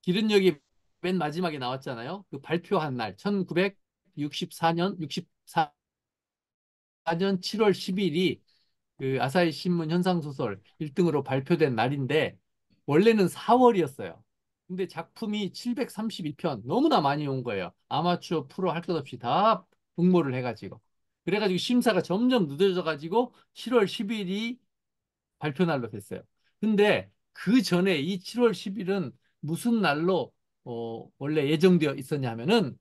S1: 기른역이 맨 마지막에 나왔잖아요. 그 발표한 날 1964년 64년 7월 10일이 그 아사히 신문 현상소설 1등으로 발표된 날인데 원래는 4월이었어요. 근데 작품이 732편 너무나 많이 온 거예요. 아마추어 프로 할 것 없이 다 응모를 해가지고 그래가지고 심사가 점점 늦어져가지고 7월 10일이 발표 날로 됐어요. 근데 그 전에 이 7월 10일은 무슨 날로 원래 예정되어 있었냐면은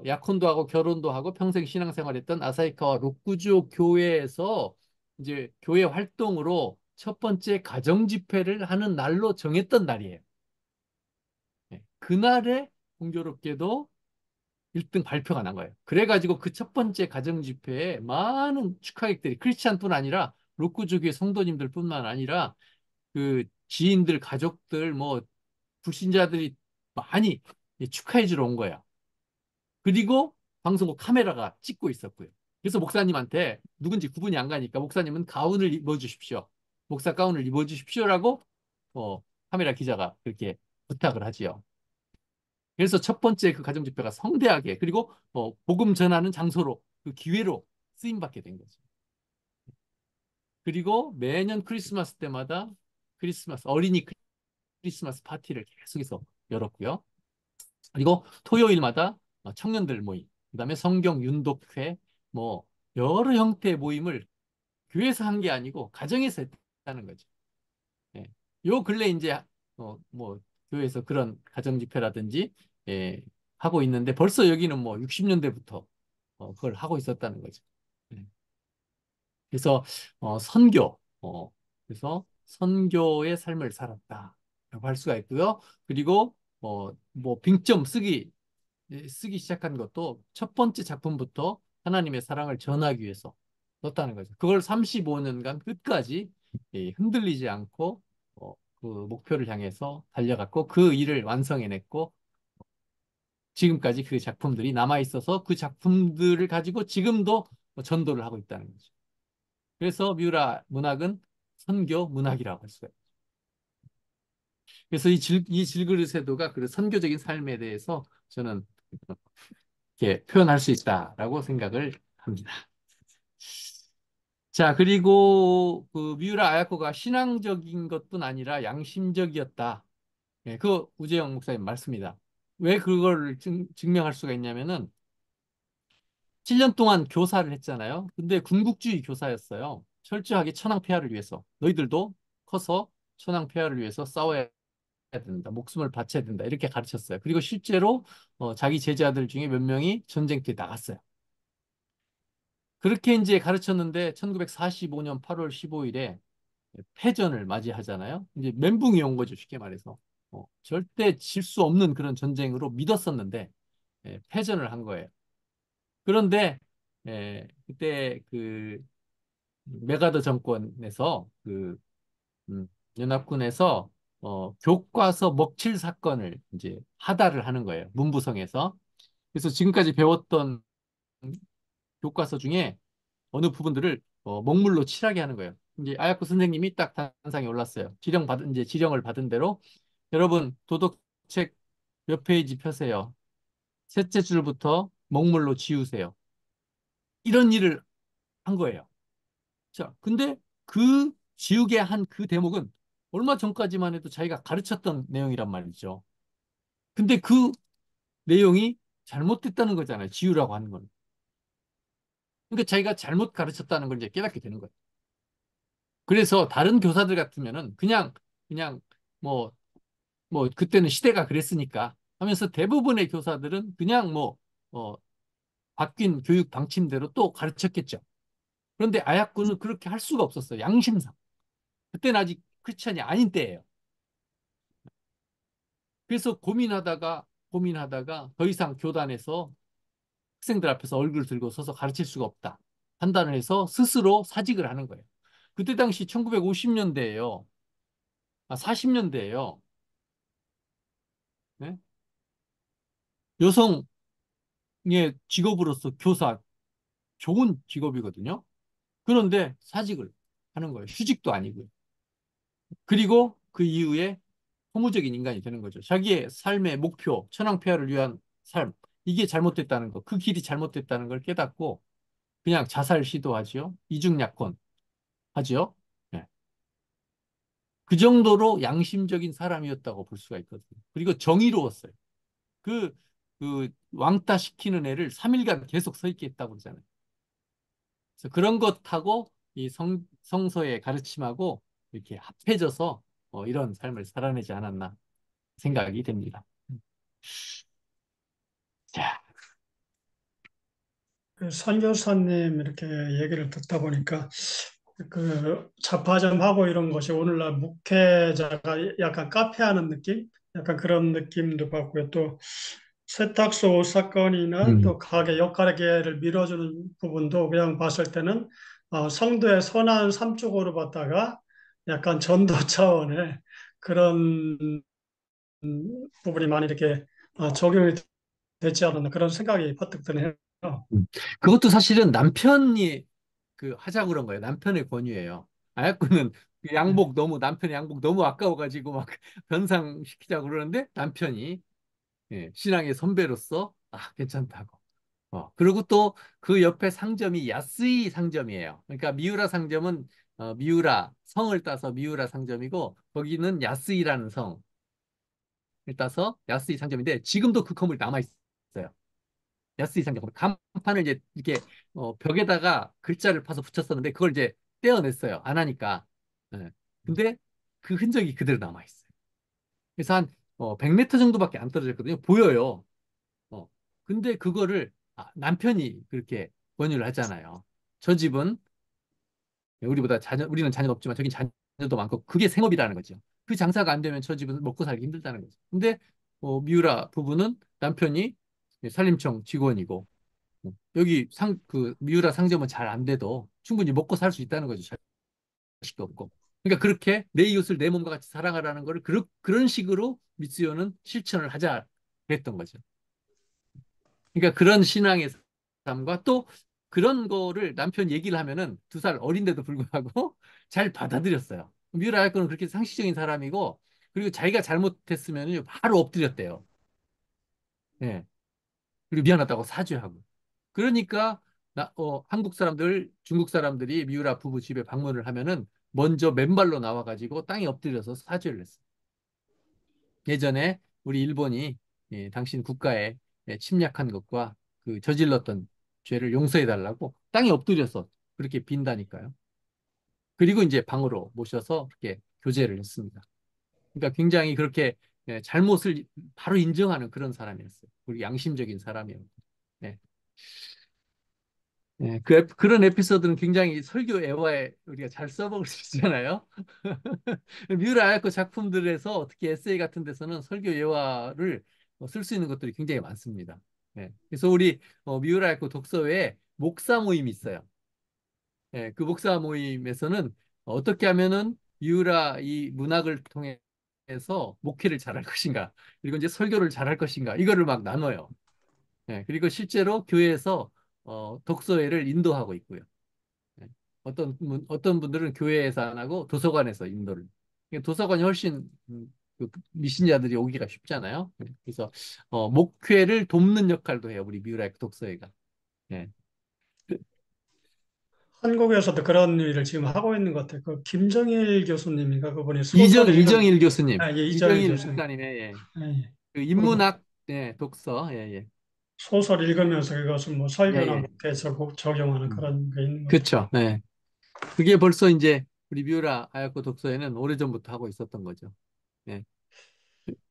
S1: 약혼도 하고 결혼도 하고 평생 신앙생활했던 아사히카와 로쿠조 교회에서 이제 교회 활동으로 첫 번째 가정 집회를 하는 날로 정했던 날이에요. 예, 그날에 공교롭게도 1등 발표가 난 거예요. 그래가지고 그 첫 번째 가정 집회에 많은 축하객들이 크리스찬뿐 아니라 로쿠주교의 성도님들뿐만 아니라 그 지인들, 가족들, 뭐 불신자들이 많이 축하해 주러 온 거예요. 그리고 방송국 카메라가 찍고 있었고요. 그래서 목사님한테 누군지 구분이 안 가니까 목사님은 가운을 입어주십시오. 목사 가운을 입어주십시오라고 어, 카메라 기자가 그렇게 부탁을 하지요. 그래서 첫 번째 그 가정 집회가 성대하게 그리고 복음 전하는 장소로 그 기회로 쓰임 받게 된 거죠. 그리고 매년 크리스마스 때마다 크리스마스 어린이 크리스마스 파티를 계속해서 열었고요. 그리고 토요일마다 청년들 모임, 그다음에 성경 윤독회, 뭐 여러 형태의 모임을 교회에서 한 게 아니고 가정에서 했다는 거죠. 예. 요 근래 이제 뭐 교회에서 그런 가정 집회라든지 예, 하고 있는데 벌써 여기는 뭐 60년대부터 그걸 하고 있었다는 거죠. 예. 그래서 선교, 그래서 선교의 삶을 살았다라고 할 수가 있고요. 그리고 뭐 빙점 쓰기 시작한 것도 첫 번째 작품부터 하나님의 사랑을 전하기 위해서 썼다는 거죠. 그걸 35년간 끝까지 흔들리지 않고 그 목표를 향해서 달려갔고 그 일을 완성해냈고 지금까지 그 작품들이 남아 있어서 그 작품들을 가지고 지금도 전도를 하고 있다는 거죠. 그래서 미우라 문학은 선교 문학이라고 할 수가 있어요. 그래서 이 질그릇에도가 그 선교적인 삶에 대해서 저는 이렇게 표현할 수 있다라고 생각을 합니다. 자, 그리고 그 미우라 아야코가 신앙적인 것뿐 아니라 양심적이었다. 예, 그 우재영 목사님 말씀입니다. 왜 그걸 증명할 수가 있냐면은 7년 동안 교사를 했잖아요. 근데 군국주의 교사였어요. 철저하게 천황폐하를 위해서. 너희들도 커서 천황폐하를 위해서 싸워야 된다. 목숨을 바쳐야 된다. 이렇게 가르쳤어요. 그리고 실제로 자기 제자들 중에 몇 명이 전쟁터에 나갔어요. 그렇게 이제 가르쳤는데 1945년 8월 15일에 패전을 맞이하잖아요. 이제 멘붕이 온 거죠. 쉽게 말해서. 절대 질 수 없는 그런 전쟁으로 믿었었는데 패전을 한 거예요. 그런데 그때 그 메가더 정권에서 그 연합군에서 교과서 먹칠 사건을 이제 하다를 하는 거예요. 문부성에서. 그래서 지금까지 배웠던 교과서 중에 어느 부분들을 먹물로 칠하게 하는 거예요. 이제 아야코 선생님이 딱 단상에 올랐어요. 이제 지령을 받은 대로 여러분 도덕책 몇 페이지 펴세요. 셋째 줄부터 먹물로 지우세요. 이런 일을 한 거예요. 자, 근데 그 지우개 한 그 대목은 얼마 전까지만 해도 자기가 가르쳤던 내용이란 말이죠. 근데 그 내용이 잘못됐다는 거잖아요. 지우라고 하는 건. 그러니까 자기가 잘못 가르쳤다는 걸 이제 깨닫게 되는 거예요. 그래서 다른 교사들 같으면은 그냥 뭐 그때는 시대가 그랬으니까 하면서 대부분의 교사들은 그냥 바뀐 교육 방침대로 또 가르쳤겠죠. 그런데 아야쿠는 그렇게 할 수가 없었어요. 양심상. 그때는 아직 크리스천이 아닌 때예요. 그래서 고민하다가 더 이상 교단에서 학생들 앞에서 얼굴 들고 서서 가르칠 수가 없다. 판단을 해서 스스로 사직을 하는 거예요. 그때 당시 1950년대예요. 40년대예요. 네? 여성의 직업으로서 교사 좋은 직업이거든요. 그런데 사직을 하는 거예요. 휴직도 아니고요. 그리고 그 이후에 허무적인 인간이 되는 거죠. 자기의 삶의 목표, 천황폐하를 위한 삶, 이게 잘못됐다는 거, 그 길이 잘못됐다는 걸 깨닫고 그냥 자살 시도하지요. 이중약혼 하지요. 네. 그 정도로 양심적인 사람이었다고 볼 수가 있거든요. 그리고 정의로웠어요. 그 왕따 시키는 애를 3일간 계속 서 있게 했다고 그러잖아요. 그래서 그런 것하고 이 성서의 가르침하고 이렇게 합해져서 이런 삶을 살아내지 않았나 생각이 됩니다. 자,
S6: 그 선교사님 이렇게 얘기를 듣다 보니까 그 잡화점하고 이런 것이 오늘날 목회자가 약간 카페하는 느낌? 약간 그런 느낌도 받고요. 또 세탁소 옷 사건이나 또 가게 역할계를 밀어주는 부분도 그냥 봤을 때는 성도의 선한 삶 쪽으로 봤다가 약간 전도 차원의 그런 부분이 많이 이렇게 적용이 되지 않았나 그런 생각이 퍼뜩 드네요.
S1: 음. 그것도 사실은 남편이 그 하자고 그런 거예요. 남편의 권유예요. 아야쿠는 그
S6: 네.
S1: 남편의 양복 너무 아까워가지고 막 변상시키자고 그러는데 남편이 신앙의 선배로서 괜찮다고. 그리고 또 그 옆에 상점이 야스이 상점이에요. 그러니까 미우라 상점은 미우라 성을 따서 미우라 상점이고 거기는 야스이라는 성을 따서 야스이 상점인데 지금도 그 건물이 남아 있어요. 야스이 상점 간판을 이제 이렇게 벽에다가 글자를 파서 붙였었는데 그걸 이제 떼어냈어요. 안 하니까. 예. 근데 그 흔적이 그대로 남아 있어요. 그래서 한 100m 정도밖에 안 떨어졌거든요. 보여요. 어. 근데 그거를 남편이 그렇게 권유를 하잖아요. 저 집은 우리는 자녀가 없지만 저긴 자녀도 많고 그게 생업이라는 거죠. 그 장사가 안 되면 저 집은 먹고 살기 힘들다는 거죠. 근데 미우라 부부는 남편이 산림청 직원이고 여기 그 미우라 상점은 잘 안 돼도 충분히 먹고 살 수 있다는 거죠. 자식도 없고. 그러니까 그렇게 내 이웃을 내 몸과 같이 사랑하라는 거를 그런 식으로 미스요는 실천을 하자 그랬던 거죠. 그러니까 그런 신앙의 삶과 또 그런 거를 남편 얘기를 하면은 2살 어린데도 불구하고 잘 받아들였어요. 미우라 야코는 그렇게 상식적인 사람이고 그리고 자기가 잘못했으면 바로 엎드렸대요. 예. 그리고 미안하다고 사죄하고. 그러니까 한국 사람들, 중국 사람들이 미우라 부부 집에 방문을 하면은 먼저 맨발로 나와가지고 땅에 엎드려서 사죄를 했어요. 예전에 우리 일본이 당신 국가에 침략한 것과 그 저질렀던 죄를 용서해 달라고 땅에 엎드려서 그렇게 빈다니까요. 그리고 이제 방으로 모셔서 그렇게 교제를 했습니다. 그러니까 굉장히 그렇게 잘못을 바로 인정하는 그런 사람이었어요. 우리 양심적인 사람이었고. 네. 그런 에피소드는 굉장히 설교 애화에 우리가 잘 써먹을 수 있잖아요. 미우라 아야코 작품들에서 특히 에세이 같은 데서는 설교 예화를 쓸 수 있는 것들이 굉장히 많습니다. 그래서 우리 미우라 아야코 독서회에 목사 모임이 있어요. 그 목사 모임에서는 어떻게 하면은 미우라 이 문학을 통해서 목회를 잘할 것인가, 그리고 이제 설교를 잘할 것인가, 이거를 막 나눠요. 그리고 실제로 교회에서 독서회를 인도하고 있고요. 네. 어떤 분들은 교회에서 안 하고 도서관에서 인도를. 도서관이 훨씬 그 미신자들이 오기가 쉽잖아요. 그래서 목회를 돕는 역할도 해요. 우리 미우라의 독서회가. 네.
S6: 한국에서도 그런 일을 지금 하고 있는 것 같아요. 그 김정일 교수님인가 그분이 소설 읽은
S1: 이정일 교수님,
S6: 예, 이정일
S1: 이정일
S6: 교수님.
S1: 목사님의
S6: 예, 예.
S1: 그
S6: 그리고
S1: 인문학 독서, 예, 예,
S6: 소설 읽으면서 그것을 뭐
S1: 예,
S6: 설교나
S1: 예.
S6: 목회에 적용하는
S1: 음.
S6: 그런 게 있는 것 같아요.
S1: 그렇죠. 네. 그게 벌써 이제 우리 미우라 아야코 독서회는 오래전부터 하고 있었던 거죠. 네.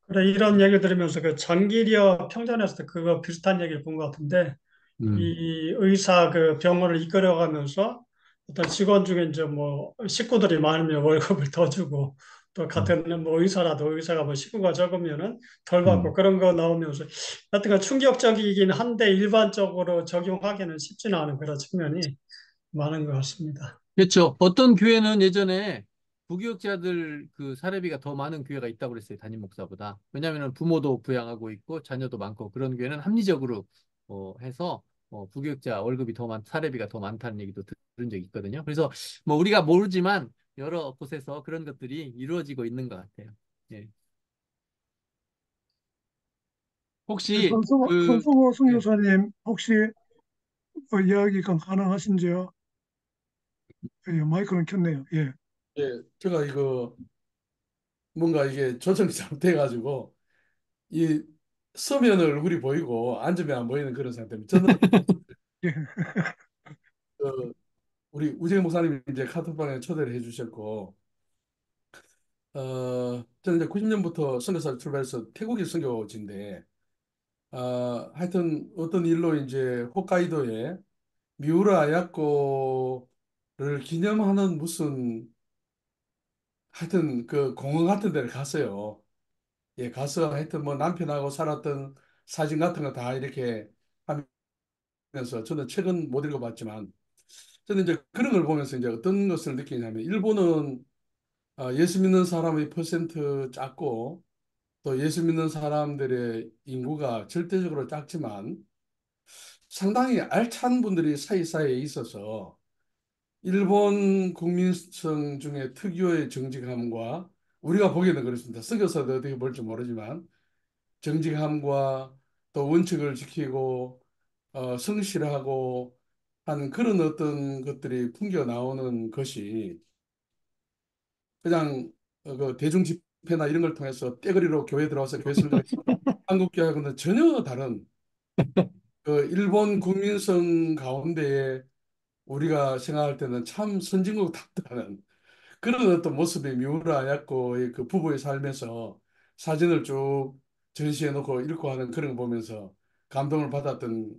S6: 그래, 이런 얘기 들으면서 그 장기리어 평전에서도 그거 비슷한 얘기를 본 것 같은데
S1: 음,
S6: 이 의사 그 병원을 이끌어가면서 어떤 직원 중에 이제 뭐 식구들이 많으면 월급을 더 주고 또
S1: 음,
S6: 같은 뭐 의사라도 의사가 뭐 식구가 적으면은 덜 받고
S1: 음.
S6: 그런 거 나오면서 하여튼 충격적이긴 한데 일반적으로 적용하기는 쉽지는 않은 그런 측면이 많은 것 같습니다.
S1: 그렇죠. 어떤 교회는 예전에 부교육자들 그 사례비가 더 많은 교회가 있다고 그랬어요. 담임 목사보다. 왜냐하면 부모도 부양하고 있고 자녀도 많고 그런 교회는 합리적으로 해서 부교육자 월급이 사례비가 더 많다는 얘기도 들은 적이 있거든요. 그래서 뭐 우리가 모르지만 여러 곳에서 그런 것들이 이루어지고 있는 것 같아요. 예. 혹시
S2: 손수호
S1: 예.
S2: 선교사님 혹시 이야기가 가능하신지요? 예, 마이크는 켰네요. 예.
S9: 예, 제가 이거 뭔가 이게 조정이 잘못돼가지고 이 서면 얼굴이 보이고 앉으면 안 보이는 그런 상태입니다. 저는
S2: 예.
S9: 그 우리 우재 목사님이 이제 카톡방에 초대를 해주셨고, 저는 이제 90년부터 선교사를 출발해서 태국이 선교지인데, 하여튼 어떤 일로 이제 홋카이도에 미우라 아야코의 기념하는 무슨 하여튼 그 공원 같은 데를 갔어요. 예, 가서 하여튼 뭐 남편하고 살았던 사진 같은 거 다 이렇게 하면서 저는 책은 못 읽어봤지만 저는 이제 그런 걸 보면서 이제 어떤 것을 느끼냐면 일본은 예수 믿는 사람의 퍼센트 작고 또 예수 믿는 사람들의 인구가 절대적으로 작지만 상당히 알찬 분들이 사이사이에 있어서 일본 국민성 중에 특유의 정직함과 우리가 보기에는 그렇습니다. 속여서도 어떻게 볼지 모르지만 정직함과 또 원칙을 지키고 성실하고 하는 그런 어떤 것들이 풍겨 나오는 것이 그냥 그 대중 집회나 이런 걸 통해서 떼거리로 교회 들어와서 교회 설교 한국 교회하고는 전혀 다른 그 일본 국민성 가운데에 우리가 생각할 때는 참 선진국답다는 그런 어떤 모습이 미우라 야코의 그 부부의 삶에서 사진을 쭉 전시해 놓고 읽고 하는 그런 거 보면서 감동을 받았던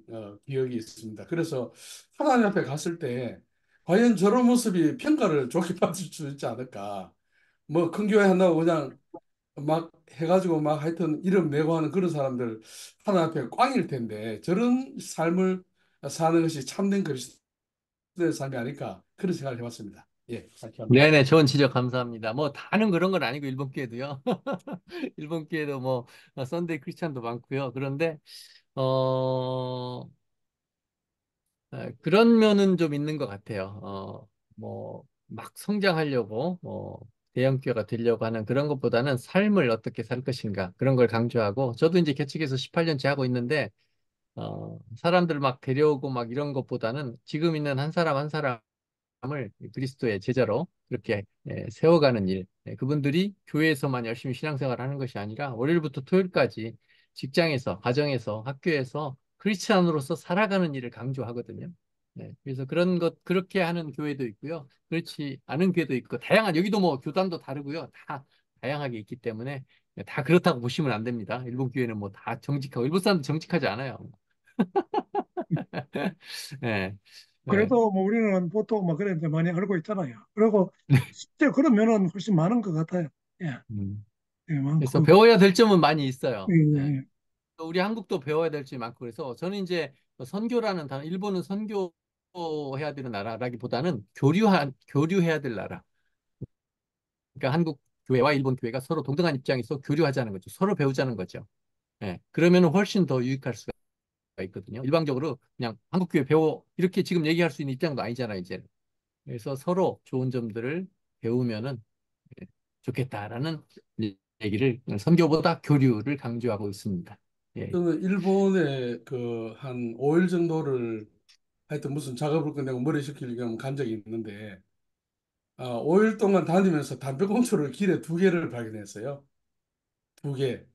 S9: 기억이 있습니다. 그래서 하나님 앞에 갔을 때 과연 저런 모습이 평가를 좋게 받을 수 있지 않을까. 뭐 큰 교회 한다고 그냥 막 해가지고 막 하여튼 이름 내고 하는 그런 사람들 하나님 앞에 꽝일 텐데 저런 삶을 사는 것이 참된 그리스도의 삶이 아닐까 그런 생각을 해봤습니다. 예, 상쾌합니다.
S1: 네네, 좋은 지적 감사합니다. 뭐 다는 그런 건 아니고 일본 교회도요. 일본 교회도 뭐 썬데이 크리스찬도 많고요. 그런데 어 그런 면은 좀 있는 것 같아요. 뭐 막 성장하려고 대형 교회가 되려고 하는 그런 것보다는 삶을 어떻게 살 것인가 그런 걸 강조하고 저도 이제 개척해서 18년째 하고 있는데 사람들 막 데려오고 막 이런 것보다는 지금 있는 한 사람 한 사람 을 그리스도의 제자로 그렇게 세워가는 일. 그분들이 교회에서만 열심히 신앙생활을 하는 것이 아니라 월요일부터 토요일까지 직장에서, 가정에서, 학교에서 크리스찬으로서 살아가는 일을 강조하거든요. 그래서 그런 것, 그렇게 하는 교회도 있고요. 그렇지 않은 교회도 있고, 다양한, 여기도 뭐 교단도 다르고요. 다 다양하게 있기 때문에 다 그렇다고 보시면 안 됩니다. 일본 교회는 뭐 다 정직하고, 일본 사람도 정직하지 않아요. 예, 예.
S2: 그래도 뭐 우리는 보통 뭐 그런 데 많이 알고 있잖아요. 그리고 실제 그런 면은 훨씬 많은 것 같아요. 예,
S1: 음.
S2: 예,
S1: 그래서
S2: 많고.
S1: 배워야 될 점은 많이
S2: 예,
S1: 있어요. 예.
S2: 예,
S1: 또 우리 한국도 배워야 될 점이 많고 그래서 저는 이제 선교라는 단어, 일본은 선교해야 되는 나라라기보다는 교류해야 될 나라. 그러니까 한국 교회와 일본 교회가 서로 동등한 입장에서 교류하자는 거죠. 서로 배우자는 거죠. 예. 그러면 훨씬 더 유익할 수가 있거든요. 일방적으로 그냥 한국 교회 배워 이렇게 지금 얘기할 수 있는 입장도 아니잖아요, 이제. 그래서 서로 좋은 점들을 배우면은 예, 좋겠다라는 얘기를 선교보다 교류를 강조하고 있습니다. 예.
S9: 저는 일본에 그 한 5일 정도를 하여튼 무슨 작업을 끝내고 머리 식히려고 하면 간 적이 있는데 5일 동안 다니면서 담배꽁초를 길에 두 개를 발견했어요. 두 개.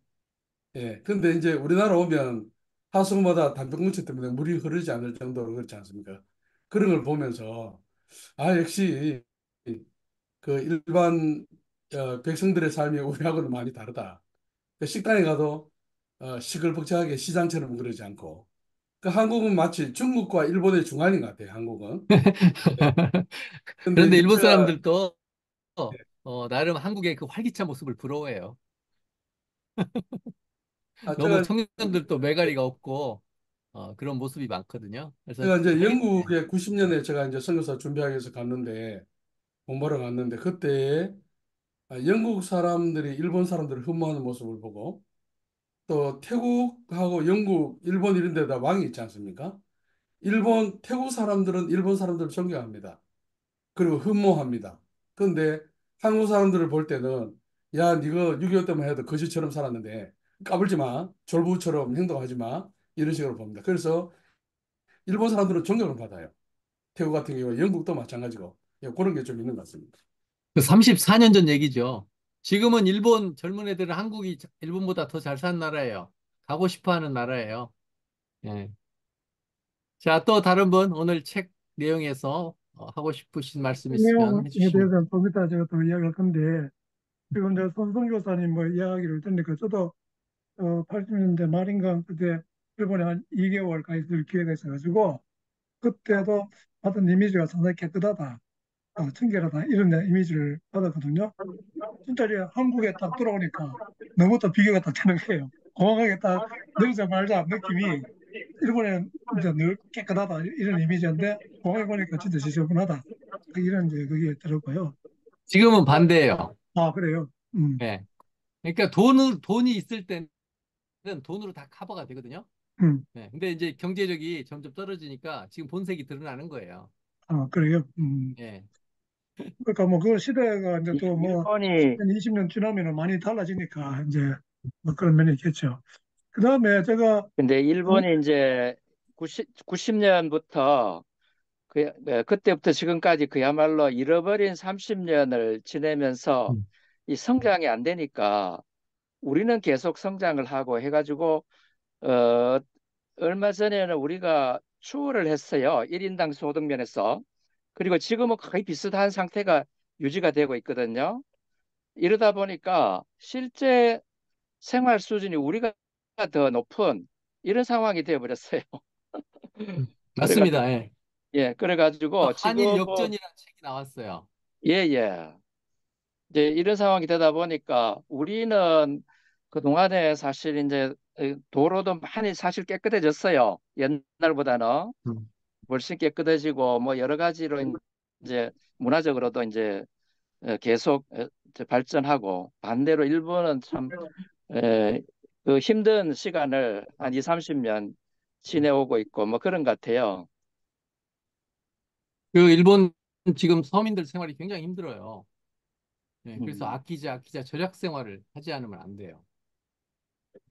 S9: 예. 근데 이제 우리나라 오면 하수구마다 담배꽁초 때문에 물이 흐르지 않을 정도로 그렇지 않습니까? 그런 걸 보면서 역시 그 일반 백성들의 삶이 우리하고는 많이 다르다. 그 식당에 가도 시끌벅적하게 시장처럼 그러지 않고 그 한국은 마치 중국과 일본의 중간인 것 같아요. 한국은. 예. 근데
S1: 그런데
S9: 이제
S1: 일본
S9: 제가
S1: 사람들도 나름 한국의 그 활기찬 모습을 부러워해요. 너무
S9: 제가
S1: 청년들도 매가리가 없고 그런 모습이 많거든요. 그래서
S9: 제가 이제
S1: 네.
S9: 영국에 90년에 제가 이제 선교사 준비하기 위해서 갔는데 공부하러 갔는데 그때 영국 사람들이 일본 사람들을 흠모하는 모습을 보고 또 태국하고 영국, 일본 이런 데다 왕이 있지 않습니까? 태국 사람들은 일본 사람들을 존경합니다. 그리고 흠모합니다. 그런데 한국 사람들을 볼 때는 야, 니가 6.25 때만 해도 거지처럼 살았는데 까불지 마. 졸부처럼 행동하지 마. 이런 식으로 봅니다. 그래서 일본 사람들은 존경을 받아요. 태국 같은 경우, 영국도 마찬가지고. 예, 그런 게 좀 있는 것 같습니다.
S1: 그 34년 전 얘기죠. 지금은 일본 젊은 애들은 한국이 일본보다 더 잘 사는 나라예요. 가고 싶어 하는 나라예요. 예. 자, 또 다른 분 오늘 책 내용에서 하고 싶으신 말씀
S2: 이
S1: 있으면
S2: 내용에
S1: 해주시면.
S2: 대해서는 좀 이따 제가 또 이야기할 건데, 지금 저 손성 교사님 뭐 이야기를 듣니까 저도 80년대 말인가 그때 일본에 한 2개월 가 있을 기회가 있어가지고 그때도 받은 이미지가 상당히 깨끗하다. 청계라다 이런 이미지를 받았거든요. 진짜 이제 한국에 딱 돌아오니까 너무 또 비교가 딱 되는 거예요. 공항에 딱 내리자마자 느낌이 일본에는 이제 늘 깨끗하다 이런 이미지인데 공항에 보니까 진짜 지저분하다 이런 이제 그게 있더라고요.
S1: 지금은 반대예요.
S2: 아 그래요?
S1: 예. 그러니까 돈이 있을 때는 돈으로 다 커버가 되거든요.
S2: 음.
S1: 네. 근데 이제 경제력이 점점 떨어지니까 지금 본색이 드러나는 거예요.
S2: 아 그래요?
S1: 예.
S2: 그러니까 뭐 그 시대가 이제 또 뭐
S4: 일본이
S2: 10년, 20년 지나면은 많이 달라지니까 이제 뭐 그런 면이 있겠죠. 그 다음에 제가
S4: 근데
S2: 음,
S4: 일본이 이제 90년부터 그때부터 지금까지 그야말로 잃어버린 30년을 지내면서
S1: 음.
S4: 이 성장이 안 되니까 우리는 계속 성장을 하고 해가지고 어, 얼마 전에는 우리가 추월을 했어요. 1인당 소득 면에서. 그리고 지금은 거의 비슷한 상태가 유지가 되고 있거든요. 이러다 보니까 실제 생활 수준이 우리가 더 높은 이런 상황이 되어버렸어요. 그래가지고,
S1: 맞습니다. 예.
S4: 그래가지고
S1: 한일
S4: 지금은,
S1: 역전이라는 책이 나왔어요.
S4: 예, 예. 이제 이런 상황이 되다 보니까 우리는 그동안에 사실 이제 도로도 많이 사실 깨끗해졌어요. 옛날보다는
S1: 음.
S4: 훨씬 깨끗해지고 뭐 여러 가지로 이제 문화적으로도 이제 계속 이제 발전하고 반대로 일본은 참 그 힘든 시간을 한 2, 30년 지내오고 있고 뭐 그런 것 같아요.
S1: 그 일본 지금 서민들 생활이 굉장히 힘들어요. 예. 그래서
S4: 음.
S1: 아끼자 절약 생활을 하지 않으면 안 돼요.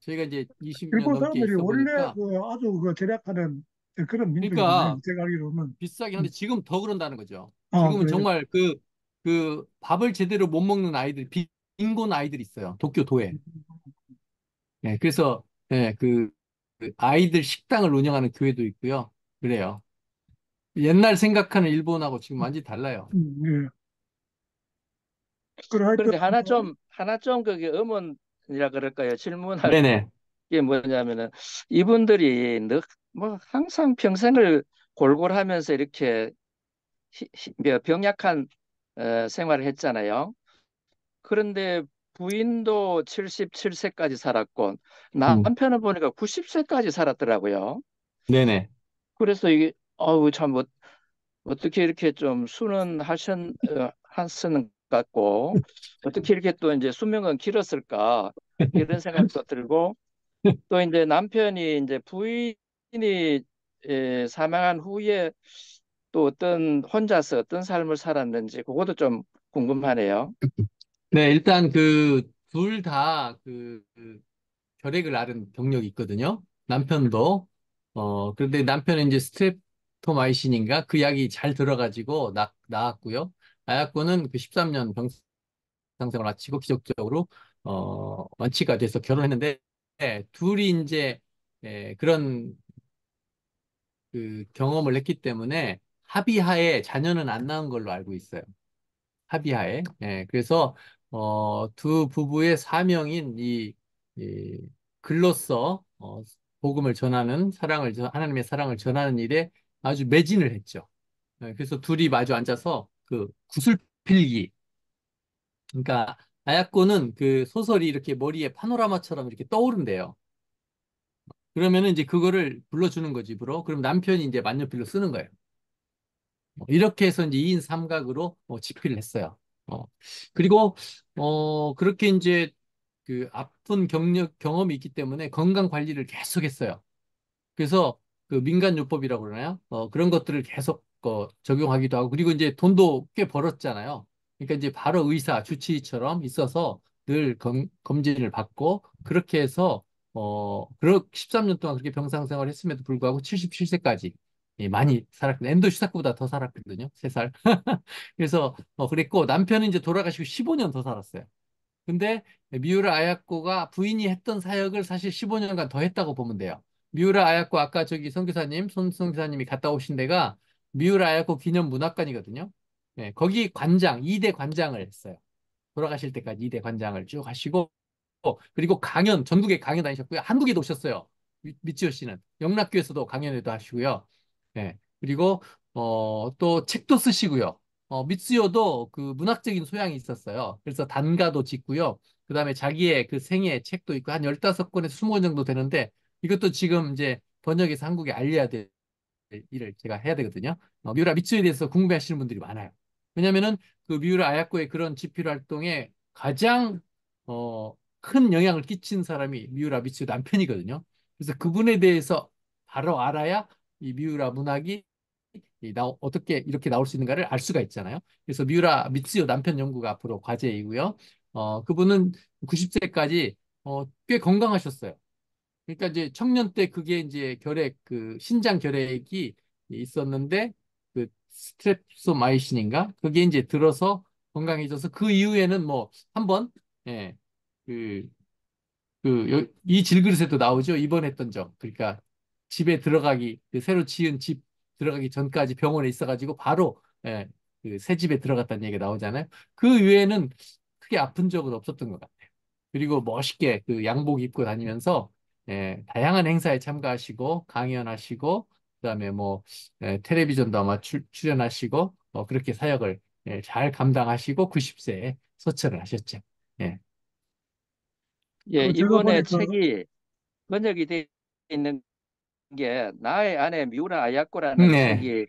S1: 저희가 이제 20년
S2: 일본
S1: 넘게
S2: 사람들이
S1: 있어
S2: 원래
S1: 보니까
S2: 그 아주 그 절약하는 그런 민족이잖아요.
S1: 그러니까
S2: 제가 알기로는.
S1: 비싸긴
S2: 음.
S1: 한데 지금 더 그런다는 거죠.
S2: 아,
S1: 지금은
S2: 그래요.
S1: 정말 그 밥을 제대로 못 먹는 아이들, 빈곤 아이들이 있어요. 도쿄 도에. 예, 그래서 예, 그 아이들 식당을 운영하는 교회도 있고요. 그래요. 옛날 생각하는 일본하고 지금 완전히 달라요.
S2: 예. 그래 하여튼
S4: 그런데 하나 좀 그게 의문이라 그럴까요? 질문할
S1: 네네.
S4: 게 뭐냐면은 이분들이 뭐 항상 평생을 골골하면서 이렇게 병약한 생활을 했잖아요. 그런데 부인도 77세까지 살았고
S1: 음,
S4: 남편은 보니까 90세까지 살았더라고요.
S1: 네네.
S4: 그래서 이게 어우 참 어떻게 이렇게 좀 하시는 것 같고 어떻게 이렇게 또 이제 수명은 길었을까 이런 생각도 들고 또 이제 남편이 이제 부인이 사망한 후에 또 혼자서 어떤 삶을 살았는지 그것도 좀 궁금하네요.
S1: 네, 일단 둘 다 결핵을 앓은 경력이 있거든요. 남편도. 그런데 남편은 이제 스트ep토마이신인가 그 약이 잘 들어가지고 나았고요. 아야코는 그 13년 병상생활 마치고 기적적으로 완치가 돼서 결혼했는데 둘이 이제 그런 그 경험을 했기 때문에 합의하에 자녀는 안 낳은 걸로 알고 있어요. 합의하에. 예, 그래서 두 부부의 사명인 이 글로서 복음을 전하는 하나님의 사랑을 전하는 일에 아주 매진을 했죠. 예, 그래서 둘이 마주 앉아서 그 구슬필기. 그러니까 아야코는 그 소설이 이렇게 머리에 파노라마처럼 이렇게 떠오른대요. 그러면은 이제 그거를 불러주는 거지, 입으로. 그럼 남편이 이제 만년필로 쓰는 거예요. 이렇게 해서 이제 2인 삼각으로 집필을 했어요. 어, 그리고, 그렇게 이제 그 아픈 경험이 있기 때문에 건강 관리를 계속 했어요. 그래서 그 민간요법이라고 그러나요? 그런 것들을 계속 적용하기도 하고, 그리고 이제 돈도 꽤 벌었잖아요. 그러니까 이제 바로 의사, 주치의처럼 있어서 늘 검진을 받고, 그렇게 해서, 13년 동안 그렇게 병상 생활을 했음에도 불구하고 77세까지 많이 살았거든요. 엔도 슈사크보다 더 살았거든요. 3살. 그래서, 그랬고, 남편은 이제 돌아가시고 15년 더 살았어요. 근데 미우라 아야코가 부인이 했던 사역을 사실 15년간 더 했다고 보면 돼요. 미우라 아야코 아까 저기 선교사님, 손 선교사님이 갔다 오신 데가 미우라 아야코 기념 문학관이거든요. 네, 거기 관장, 2대 관장을 했어요. 돌아가실 때까지 2대 관장을 쭉 하시고 그리고 전국에 강연 다니셨고요. 한국에도 오셨어요. 미치오 씨는 영락교에서도 강연회도 하시고요. 네, 그리고 또 책도 쓰시고요. 미쓰요도 그 문학적인 소양이 있었어요. 그래서 단가도 짓고요. 그다음에 자기의 그 생애 책도 있고 한 15권에서 20권 정도 되는데 이것도 지금 이제 번역해서 한국에 알려야 될 일을 제가 해야 되거든요. 미우라 미츠에 대해서 궁금해하시는 분들이 많아요. 왜냐면은 그 미우라 아야코의 그런 집필 활동에 가장 큰 영향을 끼친 사람이 미우라 미츠 남편이거든요. 그래서 그분에 대해서 바로 알아야 이 미우라 문학이 어떻게 이렇게 나올 수 있는가를 알 수가 있잖아요. 그래서 미우라 미츠요 남편 연구가 앞으로 과제이고요. 그분은 90세까지 꽤 건강하셨어요. 그러니까 이제 청년 때 그게 이제 결핵 그 신장 결핵이 있었는데 그 스트랩소마이신인가 그게 이제 들어서 건강해져서 그 이후에는 뭐 한번 예, 그 이 질그릇에도 나오죠. 입원했던 적. 그러니까 집에 들어가기, 그 새로 지은 집 들어가기 전까지 병원에 있어가지고 바로, 예, 그새 집에 들어갔다는 얘기가 나오잖아요. 그 이후에는 크게 아픈 적은 없었던 것 같아요. 그리고 멋있게 그 양복 입고 다니면서, 다양한 행사에 참가하시고, 강연하시고, 그다음에 뭐, 텔레비전도 아마 출연하시고, 그렇게 사역을 잘 감당하시고 90세에 소천을 하셨죠. 예.
S4: 예,
S2: 그 제가
S4: 이번에
S2: 보니까
S4: 책이 번역이 돼 있는 게 나의 아내 미우라 아야코라는
S1: 네.
S4: 책이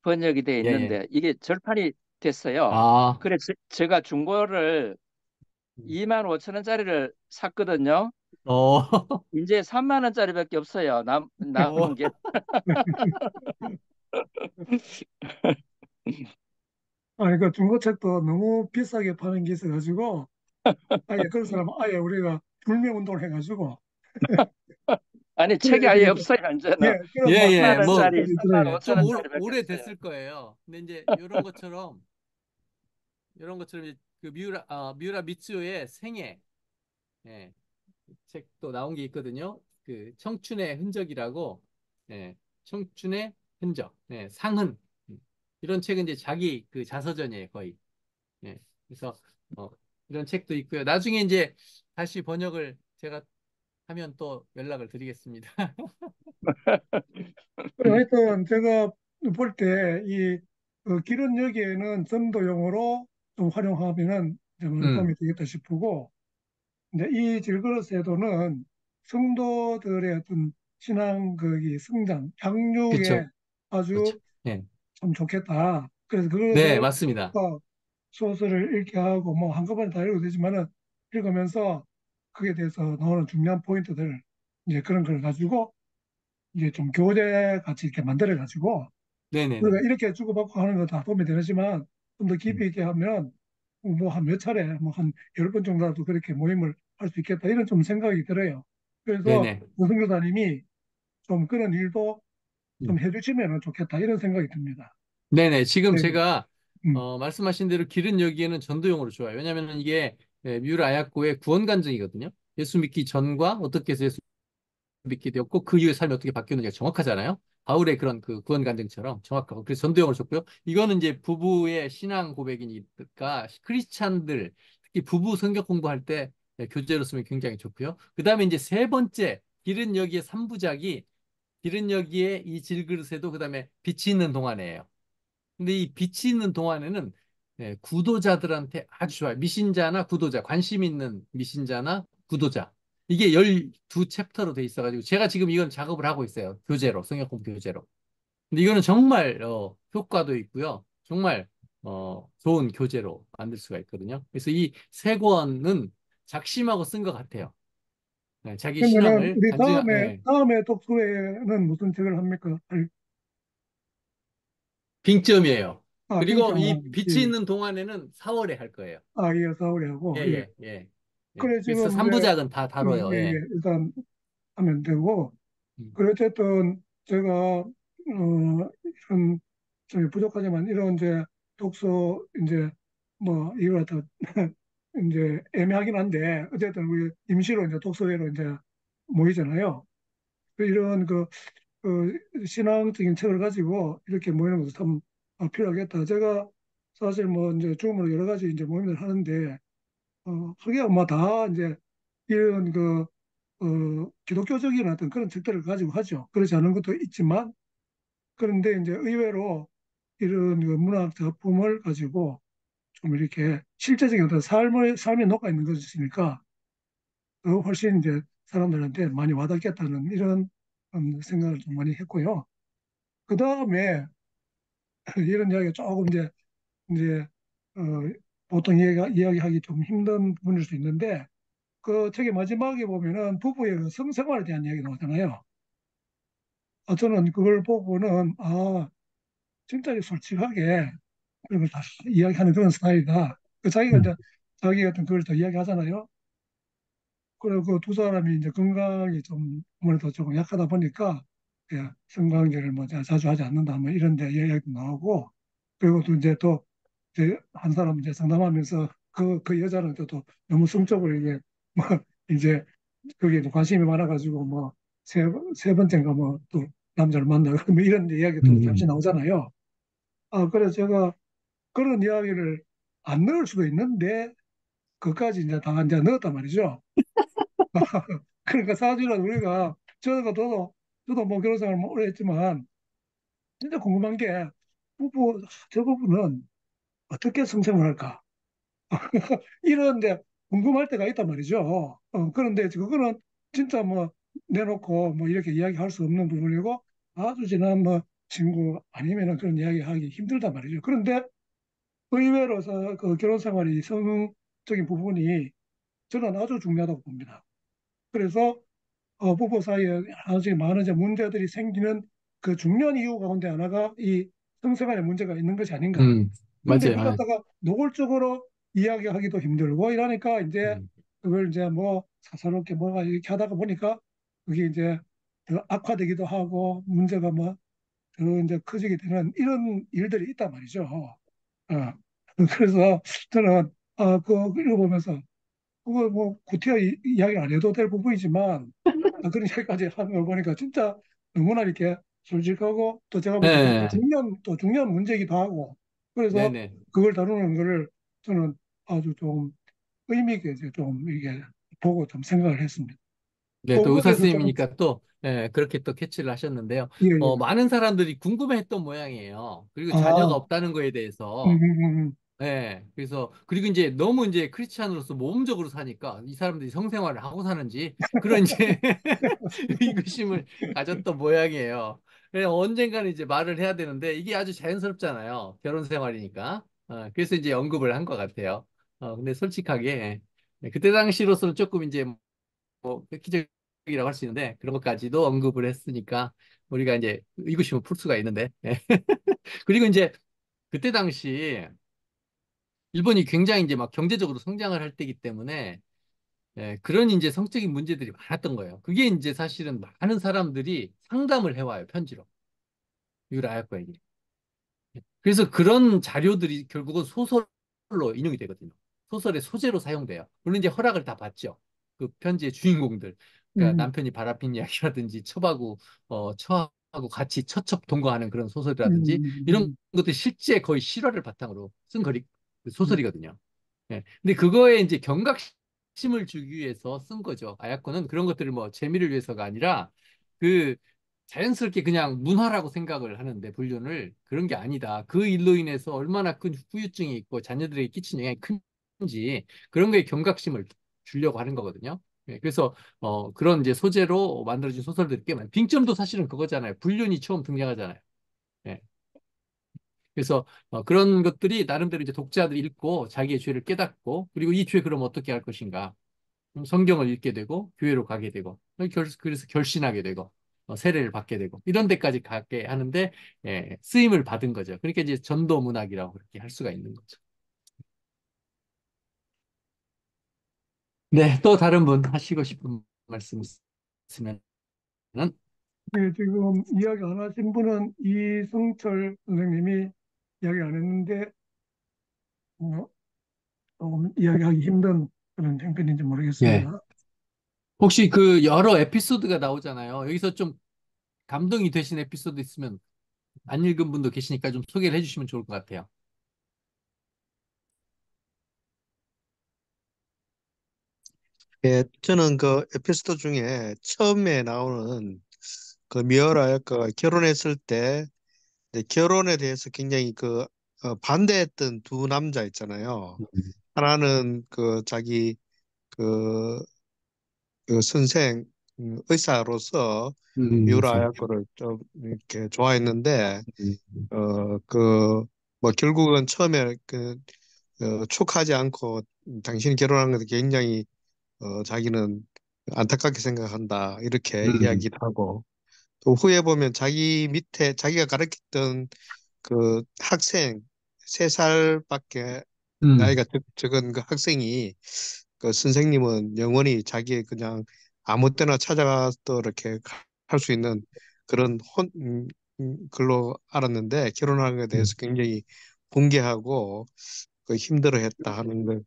S4: 번역이 돼
S1: 예, 예.
S4: 있는데 이게 절판이 됐어요.
S1: 아,
S4: 그래 제가 중고를 2만 5천 원짜리를 샀거든요.
S1: 어,
S4: 이제 3만 원짜리밖에 없어요.
S1: 어,
S4: 남은 게.
S2: 아니 그 중고책도 너무 비싸게 파는 게 있어가지고 아예 그런 사람은 아예 우리가 불매 운동을 해가지고
S4: 아니 책이
S2: 그래야
S4: 아예
S2: 되겠다.
S4: 없어요.
S2: 예,
S4: 이제는
S2: 그런
S1: 예,
S2: 막 그런
S4: 2만
S1: 예, 뭐,
S4: 원짜리,
S2: 책들이
S4: 3만
S2: 있더라고요.
S4: 5천
S1: 좀
S4: 원짜리밖에 없어요.
S1: 오래됐을 거예요. 근데 이제 이런 것처럼 이제 그 미우라 미츠오의 생애, 예, 책도 나온 게 있거든요. 그 청춘의 흔적이라고, 예, 청춘의 흔적, 상흔. 이런 책은 이제 자기 그 자서전이에요, 거의. 예, 그래서, 어, 이런 책도 있고요. 나중에 이제 다시 번역을 제가 하면 또 연락을 드리겠습니다.
S2: 그래, 하여튼 제가 볼 때 이 기른 여기에는 전도용으로 좀 활용하면은 정말
S1: 음,
S2: 도움이 되겠다 싶고 이제 이 질그릇에도는 성도들의 어떤 신앙 거기 성장,
S1: 그쵸,
S2: 향유에
S1: 그쵸.
S2: 아주
S1: 예.
S2: 참 좋겠다. 그래서
S1: 네,
S2: 그것을
S1: 맞습니다.
S2: 소설을 읽게 하고 뭐 한꺼번에 다 읽어도 되지만은 읽으면서 그에 대해서 나오는 중요한 포인트들 이제 그런 걸 가지고 이제 좀 교재 같이 이렇게 만들어 가지고
S1: 네네네.
S2: 우리가 이렇게 주고받고 하는 거 다 도움이 되지만 좀 더 깊이 있게 하면 뭐 한 몇 차례 뭐 한 10번 정도라도 그렇게 모임을 할 수 있겠다 이런 좀 생각이 들어요. 그래서
S1: 네네.
S2: 노승 교사님이 좀 그런 일도 좀
S1: 음.
S2: 해주시면 좋겠다 이런 생각이 듭니다.
S1: 네네. 지금
S2: 네.
S1: 제가
S2: 음,
S1: 말씀하신 대로 길은 여기에는 전도용으로 좋아요. 왜냐하면 이게 미우라 아야코의 구원 간증이거든요. 예수 믿기 전과 어떻게 해서 예수 믿게 되었고 그 이후에 삶이 어떻게 바뀌었는지가 정확하잖아요. 바울의 그런 그 구원 간증처럼 정확하고 그래서 전도용으로 줬고요. 이거는 이제 부부의 신앙 고백이니까 크리스찬들 특히 부부 성경 공부할 때 교재로 쓰면 굉장히 좋고요. 그다음에 이제 세 번째 길은 여기의 3부작이 길은 여기에 이 질그릇에도 그다음에 빛이 있는 동안이에요. 근데 이 빛이 있는 동안에는 구도자들한테 아주 좋아요. 미신자나 구도자, 관심 있는 미신자나 구도자. 이게 12챕터로 돼 있어가지고 제가 지금 이건 작업을 하고 있어요. 교재로, 성역 공부 교재로. 근데 이거는 정말 효과도 있고요. 정말 좋은 교재로 만들 수가 있거든요. 그래서 이 세 권은 작심하고 쓴 것 같아요. 자기
S2: 그러면은
S1: 신앙을
S2: 우리
S1: 간증,
S2: 다음에 독서회는 무슨 책을 합니까?
S1: 빙점이에요. 그리고 이
S2: 빙점은
S1: 빛이
S2: 예.
S1: 있는 동안에는 4월에 할 거예요.
S2: 예, 서울에
S1: 예,
S2: 하고 예.
S1: 예, 예. 예.
S2: 그래
S1: 그래서
S2: 지금 이제
S1: 3부작은 다
S2: 예,
S1: 다뤄요. 예.
S2: 예. 일단 하면 되고
S1: 음.
S2: 그래 어쨌든 제가 이런 저기 부족하지만 이런 이제 독서 이제 뭐 이거 다 이제 애매하긴 한데 어쨌든 우리 임시로 이제 독서회로 이제 모이잖아요. 이런 신앙적인 책을 가지고 이렇게 모이는 것도 참 필요하겠다. 제가 사실 뭐 이제 줌으로 여러 가지 이제 모임을 하는데 그게 아마 다 이제 이런 기독교적인 어떤 그런 책들을 가지고 하죠. 그렇지 않은 것도 있지만 그런데 이제 의외로 이런 그 문학 작품을 가지고 좀 이렇게 실제적인 어떤 삶에 녹아 있는 것이니까 더 훨씬 이제 사람들한테 많이 와닿겠다는 이런 생각을 좀 많이 했고요. 그 다음에 이런 이야기가 조금 이제 어, 보통 이야기하기 좀 힘든 부분일 수 있는데 그 책의 마지막에 보면은 부부의 그 성생활에 대한 이야기 나오잖아요. 저는 그걸 보고는 진짜 솔직하게 그런 걸 다 이야기하는 그런 스타일이다. 그 자기가 이제 자기 같은 그걸 다 이야기하잖아요. 그리고 그 두 사람이 이제 건강이 좀 아무래도 조금 약하다 보니까 예, 성관계를 뭐 자주 하지 않는다 뭐 이런 데 이야기도 나오고 그리고 또 이제 한 사람 이제 상담하면서 그 여자는 또 너무 성적으로 이게 뭐 이제 거기에 관심이 많아가지고 뭐 세 번째인가 뭐 또 남자를 만나고 뭐 이런 이야기도 잠시 나오잖아요. 그래서 제가 그런 이야기를 안 넣을 수도 있는데 그까지 이제 다 이제 넣었단 말이죠. 그러니까 사실은 우리가 저도 뭐 결혼 생활 뭐 오래 했지만 진짜 궁금한 게 저 부부는 어떻게 성생활 할까? 이런데 궁금할 때가 있단 말이죠. 그런데 그거는 진짜 뭐 내놓고 뭐 이렇게 이야기할 수 없는 부분이고 아주 지난 뭐 친구 아니면은 그런 이야기하기 힘들단 말이죠. 그런데 의외로 그 결혼 생활이 성적인 부분이 저는 아주 중요하다고 봅니다. 그래서 부부 사이에 아주 많은 이제 문제들이 생기는 그 중요한 이유 가운데 하나가 이 성생활에 문제가 있는 것이 아닌가. 그런데
S1: 맞아요.
S2: 이걸 갖다가 노골적으로 이야기하기도 힘들고 이러니까 이제 그걸 이제 뭐 사사롭게 뭐가 이렇게 하다가 보니까 그게 이제 더 악화되기도 하고 문제가 뭐 더 이제 커지게 되는 이런 일들이 있단 말이죠. 그래서 저는 그거 읽어보면서 그거 뭐 구태여 이야기 안 해도 될 부분이지만 그런 이야기까지 하는 걸 보니까 진짜 너무나 이렇게 솔직하고 또 제가 볼 때 굉장히
S1: 네,
S2: 중요한 문제이기도 하고 그래서
S1: 네네.
S2: 그걸 다루는 거를 저는 아주 좀 의미 있게 이제 좀 이게 보고 좀 생각을 했습니다.
S1: 네,
S2: 또
S1: 또 의사
S2: 거기에서 좀
S1: 선생님이니까 또 그렇게 또 캐치를 하셨는데요.
S2: 예, 예.
S1: 많은 사람들이 궁금해했던 모양이에요. 그리고 자녀가
S2: 아,
S1: 없다는 거에
S2: 음,
S1: 대해서.
S2: 음, 음,
S1: 그래서 그리고 이제 너무 이제 크리스찬으로서 모험적으로 사니까 이 사람들이 성생활을 하고 사는지 그런 이제 의구심을 가졌던 모양이에요. 그래서 언젠가는 이제 말을 해야 되는데 이게 아주 자연스럽잖아요. 결혼 생활이니까. 그래서 이제 언급을 한 것 같아요. 근데 솔직하게 그때 당시로서는 조금 이제 뭐 획기적이라고 할 수 있는데 그런 것까지도 언급을 했으니까 우리가 이제 의구심을 풀 수가 있는데. 그리고 이제 그때 당시 일본이 굉장히 이제 막 경제적으로 성장을 할 때이기 때문에 그런 이제 성적인 문제들이 많았던 거예요. 그게 이제 사실은 많은 사람들이 상담을 해와요, 편지로. 이걸 알고 얘기. 그래서 그런 자료들이 결국은 소설로 인용이 되거든요. 소설의 소재로 사용돼요. 물론 이제 허락을 다 받죠. 그 편지의 주인공들. 그러니까
S2: 음,
S1: 남편이 바라핀 이야기라든지 처하고 같이 처첩 동거하는 그런
S2: 음,
S1: 소설이라든지 이런 것들이 실제 거의 실화를 바탕으로 쓴
S2: 음,
S1: 소설이거든요. 근데 그거에 이제 경각심을 주기 위해서 쓴 거죠. 아야코는 그런 것들을 뭐 재미를 위해서가 아니라 그 자연스럽게 그냥 문화라고 생각을 하는데 불륜을 그런 게 아니다. 그 일로 인해서 얼마나 큰 후유증이 있고 자녀들에게 끼친 영향이 큰지 그런 거에 경각심을 주려고 하는 거거든요. 그래서 그런 이제 소재로 만들어진 소설들이 꽤 많아요. 빙점도 사실은 그거잖아요. 불륜이 처음 등장하잖아요. 예. 그래서 그런 것들이 나름대로 이제 독자들이 읽고 자기의 죄를 깨닫고 그리고 이 죄 그럼 어떻게 할 것인가 성경을 읽게 되고 교회로 가게 되고 그래서 결신하게 되고 세례를 받게 되고 이런 데까지 가게 하는데 쓰임을 받은 거죠. 그러니까 이제 전도 문학이라고 그렇게 할 수가 있는 거죠. 네, 또 다른 분 하시고 싶은 말씀 있으면은
S2: 네, 지금 이야기 안 하신 분은 이승철 선생님이 이야기 안 했는데 어, 조금 이야기하기 힘든 그런 형편인지
S1: 예.
S2: 모르겠습니다.
S1: 혹시 그 여러 에피소드가 나오잖아요. 여기서 좀 감동이 되신 에피소드 있으면 안 읽은 분도 계시니까 좀 소개를 해주시면 좋을 것 같아요.
S3: 예, 저는 그 에피소드 중에 처음에 나오는 그 미어라 아야카가 결혼했을 때 이제 결혼에 대해서 굉장히 반대했던 두 남자 있잖아요. 하나는 자기 그, 선생 의사로서 미우라
S1: 선-
S3: 야코를 좀 이렇게 좋아했는데
S1: 음,
S3: 뭐 결국은 처음에 촉하지 않고 당신이 결혼한 것도 굉장히 자기는 안타깝게 생각한다 이렇게
S1: 음,
S3: 이야기를 하고 또 후에 보면 자기 밑에 자기가 가르쳤던 그 학생 3살밖에
S1: 음,
S3: 나이가 적은 그 학생이 그 선생님은 영원히 자기의 그냥 아무 때나 찾아가서 이렇게 할 수 있는 그런 걸로 알았는데 결혼하는 것에
S1: 음,
S3: 대해서 굉장히 붕괴하고 힘들어했다 하는 걸.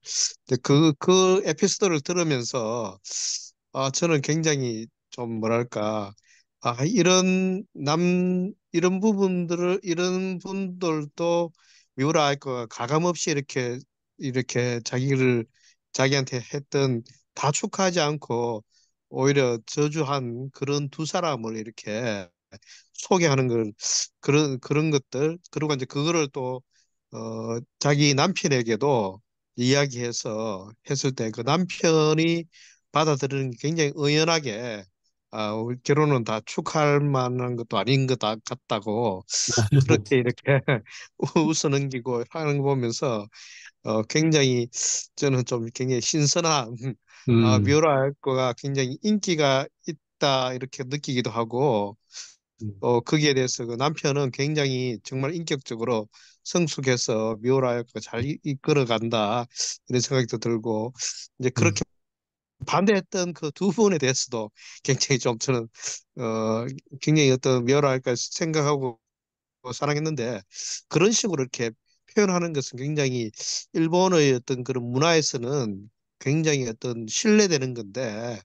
S3: 근데 그 에피소드를 들으면서 저는 굉장히 좀 뭐랄까 이런 분들도 미우라 아이가 가감 없이 이렇게 자기한테 했던 다 축하하지 않고 오히려 저주한 그런 두 사람을 이렇게 소개하는 그런 것들 그리고 이제 그거를 또 자기 남편에게도 이야기해서 했을 때 그 남편이 받아들이는 게 굉장히 의연하게 우리 결혼은 다 축하할 만한 것도 아닌 것 같다고 그렇게 이렇게 웃어 넘기고 하는 거 보면서 굉장히 저는 좀 굉장히 신선한
S1: 음,
S3: 묘라 거가 굉장히 인기가 있다 이렇게 느끼기도 하고 거기에 대해서 그 남편은 굉장히 정말 인격적으로 성숙해서 미오라가 잘 이끌어간다 이런 생각도 들고 이제 그렇게
S1: 음,
S3: 반대했던 그 두 분에 대해서도 굉장히 좀 저는 어 굉장히 어떤 미오라가 생각하고 사랑했는데 그런 식으로 이렇게 표현하는 것은 굉장히 일본의 어떤 그런 문화에서는 굉장히 어떤 신뢰되는 건데